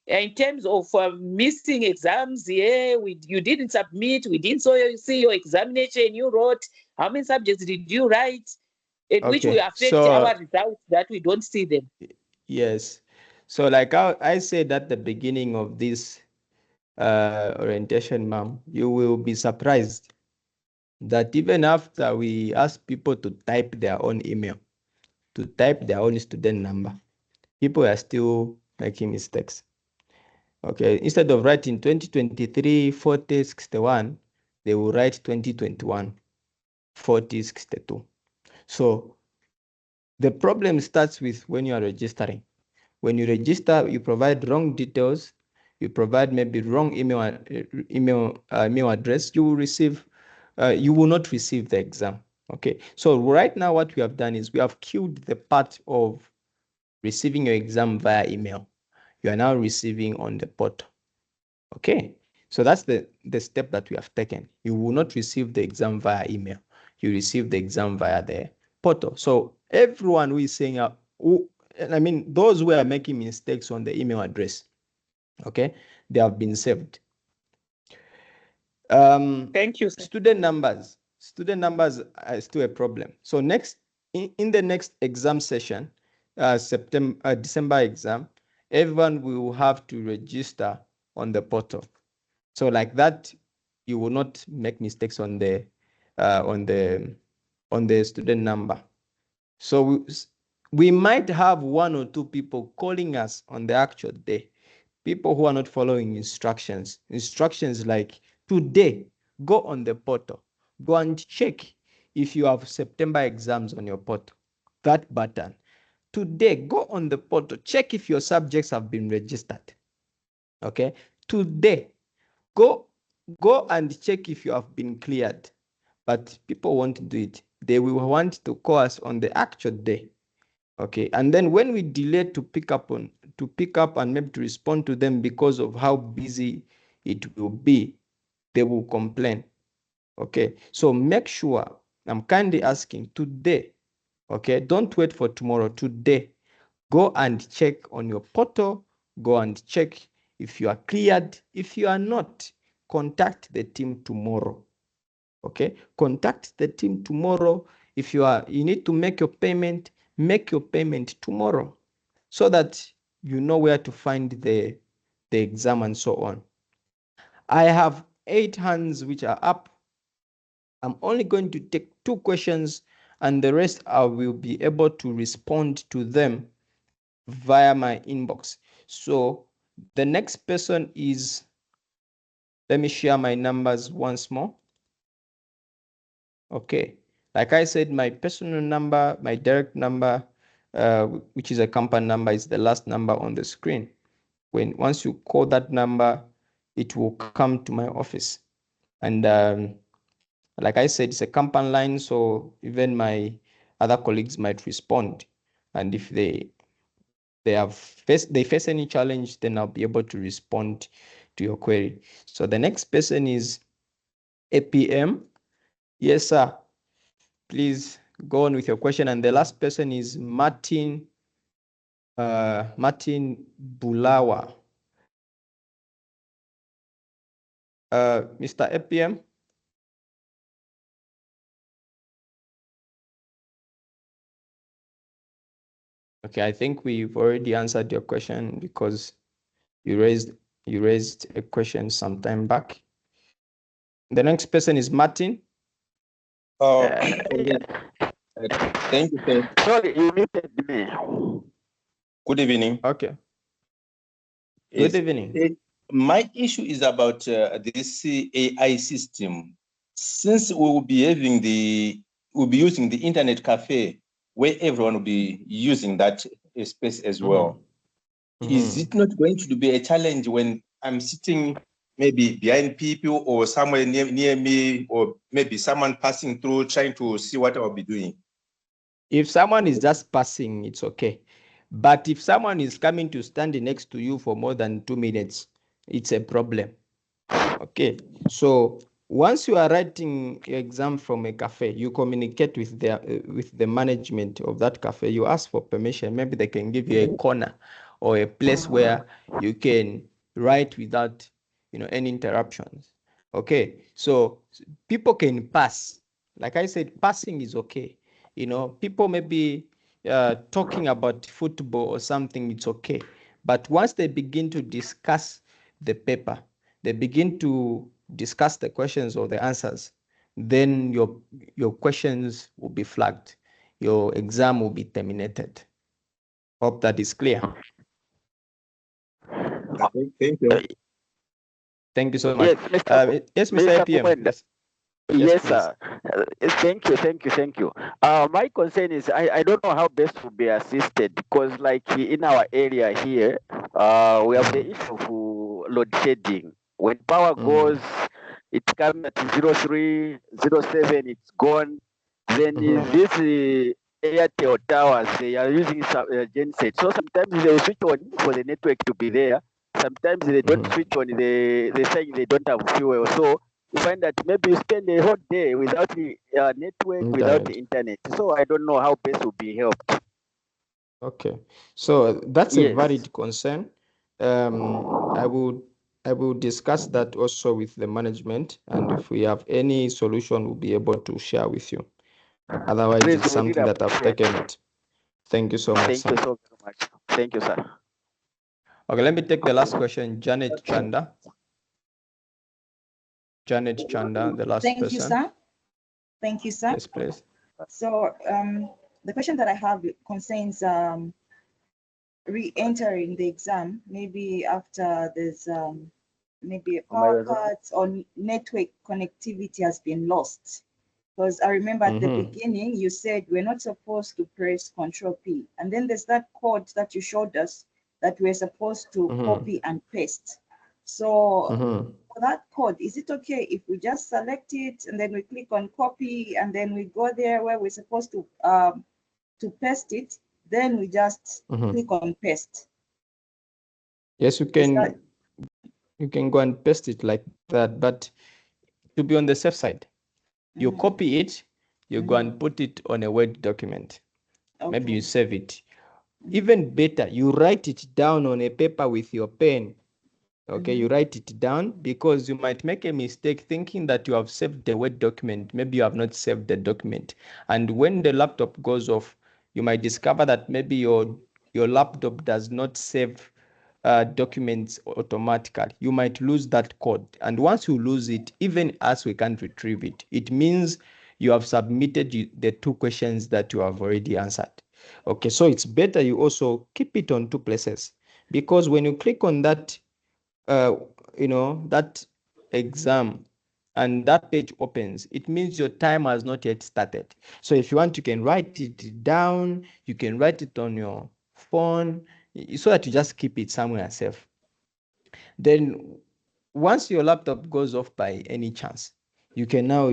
In terms of missing exams, you didn't submit, we didn't see your examination you wrote. How many subjects did you write? And which will affect our results that we don't see them. Yes. So like I said at the beginning of this orientation, ma'am, you will be surprised that even after we ask people to type their own email, to type their own student number, people are still making mistakes. Okay, instead of writing 2023 40 61, they will write 2021 40 62. So the problem starts with when you are registering. When you register, you provide wrong details, you provide maybe wrong email address, you will not receive the exam. Okay, so right now what we have done is we have killed the part of receiving your exam via email. You are now receiving on the portal. Okay, so that's the step that we have taken. You will not receive the exam via email. You receive the exam via the portal. So everyone who is saying, those who are making mistakes on the email address, okay, they have been saved. Thank you, sir. Student numbers are still a problem. So next, in the next exam session, December exam, everyone will have to register on the portal. So like that, you will not make mistakes on the student number. So we might have one or two people calling us on the actual day, people who are not following instructions. Instructions like, today, go on the portal, go and check if you have September exams on your portal. That button. Today, go on the portal, check if your subjects have been registered. Okay. Today, go and check if you have been cleared. But people won't do it. They will want to call us on the actual day. Okay, and then when we delay to pick up and maybe to respond to them because of how busy it will be, they will complain. Okay, so make sure, I'm kindly asking today, okay, don't wait for tomorrow. Today, go and check on your portal, go and check if you are cleared. If you are not, contact the team tomorrow. Okay, contact the team tomorrow. If you need to make your payment tomorrow, so that you know where to find the exam and so on. I have 8 hands which are up. I'm only going to take 2 questions, and the rest I will be able to respond to them via my inbox. So the next person is, let me share my numbers once more. Okay, like I said, my personal number, my direct number, which is a company number, is the last number on the screen. Once you call that number, it will come to my office. And like I said, it's a company line, so even my other colleagues might respond. And if they face any challenge, then I'll be able to respond to your query. So the next person is APM. Yes, sir. Please go on with your question. And the last person is Martin Bulawa. Mr. APM. Okay, I think we've already answered your question because you raised a question some time back. The next person is Martin. Thank you, sir. Sorry, you muted me. Good evening. Okay. Yes. Good evening. My issue is about this AI system. Since we will be using the internet cafe where everyone will be using that space as well. Is it not going to be a challenge when I'm sitting maybe behind people or somewhere near me, or maybe someone passing through trying to see what I'll be doing? If someone is just passing, it's okay. But if someone is coming to stand next to you for more than 2 minutes, it's a problem. Okay. So once you are writing your exam from a cafe, you communicate with the management of that cafe. You ask for permission. Maybe they can give you a corner or a place where you can write without any interruptions. Okay. So people can pass. Like I said, passing is okay. People may be talking about football or something, it's okay. But once they begin to discuss the paper, they begin to discuss the questions or the answers, then your questions will be flagged. Your exam will be terminated. Hope that is clear. Okay, thank you. Thank you so much. Yes, Mr. IPM. Yes, sir. Thank you. My concern is I don't know how best to be assisted, because like in our area here, we have the issue of load shedding. When power goes, it comes at 03, 07, it's gone. Then this Airtel towers, they are using some genset. So sometimes they will switch on for the network to be there. Sometimes they don't switch on, they say they don't have fuel. So you find that maybe you spend a whole day without the network, without the internet. So I don't know how best will be helped. Okay, so that's a valid concern. I will discuss that also with the management, and if we have any solution, we'll be able to share with you. Otherwise, Please, it's something that I've taken it. Thank you so much. Thank you so very much. Thank you, sir. Okay, let me take the last question. Janet Chanda. Janet Chanda, the last person. Thank you, sir. Thank you, sir. Yes, please. So the question that I have concerns re-entering the exam, maybe after there's maybe a power cut or network connectivity has been lost. Because I remember at the beginning, you said we're not supposed to press Control P. And then there's that code that you showed us that we're supposed to copy and paste. So for that code, is it okay if we just select it and then we click on copy and then we go there where we're supposed to paste it, then we just click on paste? Yes, you can. You can go and paste it like that, but to be on the safe side, you copy it, you go and put it on a Word document. Maybe you save it. Even better, you write it down on a paper with your pen. Okay, you write it down, because you might make a mistake thinking that you have saved the Word document. Maybe you have not saved the document. And when the laptop goes off, you might discover that maybe your laptop does not save documents automatically. You might lose that code. And once you lose it, even as we can't retrieve it, it means you have submitted the 2 questions that you have already answered. Okay, so it's better you also keep it on 2 places, because when you click on that that exam and that page opens, it means your time has not yet started. So if you want, you can write it down, you can write it on your phone, so that you just keep it somewhere safe. Then once your laptop goes off by any chance, you can now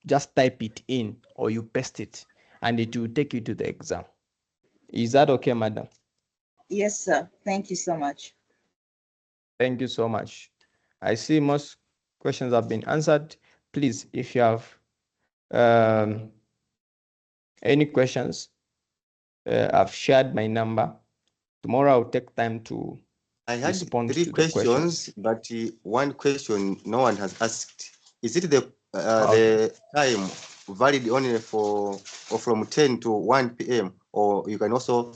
just type it in or you paste it, and it will take you to the exam. Is that okay, madam? Yes, sir. Thank you so much. Thank you so much. I see most questions have been answered. Please, if you have any questions, I've shared my number. Tomorrow I'll take time to respond to 3 the questions, but one question no one has asked. Is it the time valid only for or from 10 to 1 p.m. or you can also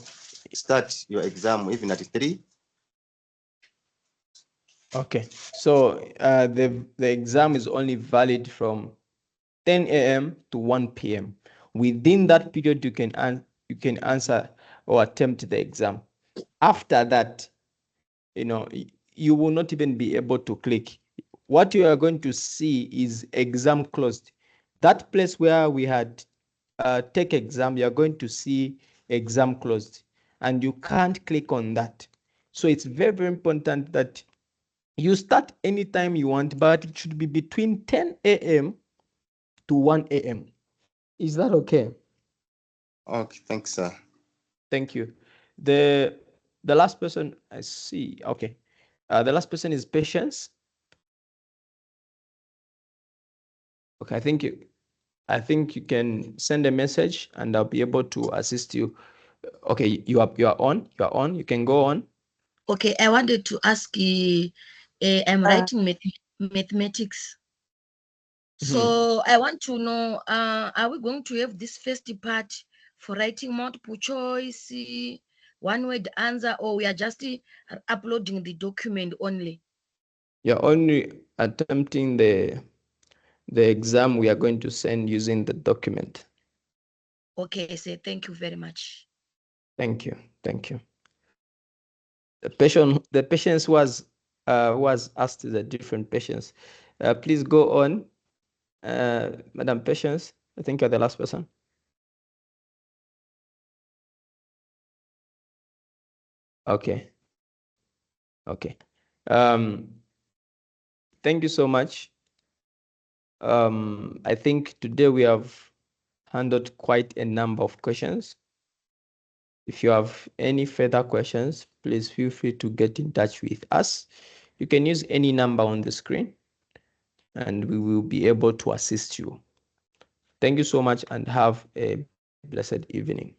start your exam even at 3? Okay, so the exam is only valid from 10 a.m. to 1 p.m. Within that period, you can answer or attempt the exam. After that, you will not even be able to click. What you are going to see is exam closed. That place where we had take exam, you're going to see exam closed, and you can't click on that. So it's very, very important that you start anytime you want, but it should be between 10 a.m. to 1 a.m. Is that okay? Okay, thanks, sir. Thank you. The last person I see. Okay. The last person is Patience. Okay, I think you can send a message and I'll be able to assist you. Okay, you are on. You are on. You can go on. Okay, I wanted to ask I'm writing mathematics. So I want to know, are we going to have this first part for writing multiple choice, one word answer, or we are just uploading the document only? You're only attempting the exam we are going to send using the document. Okay, say thank you very much. Thank you. Thank you. The patience was asked is a different patience. Please go on, Madam Patience. I think you're the last person. Okay. Okay. Thank you so much. I think today we have handled quite a number of questions. If you have any further questions, please feel free to get in touch with us. You can use any number on the screen and we will be able to assist you. Thank you so much and have a blessed evening.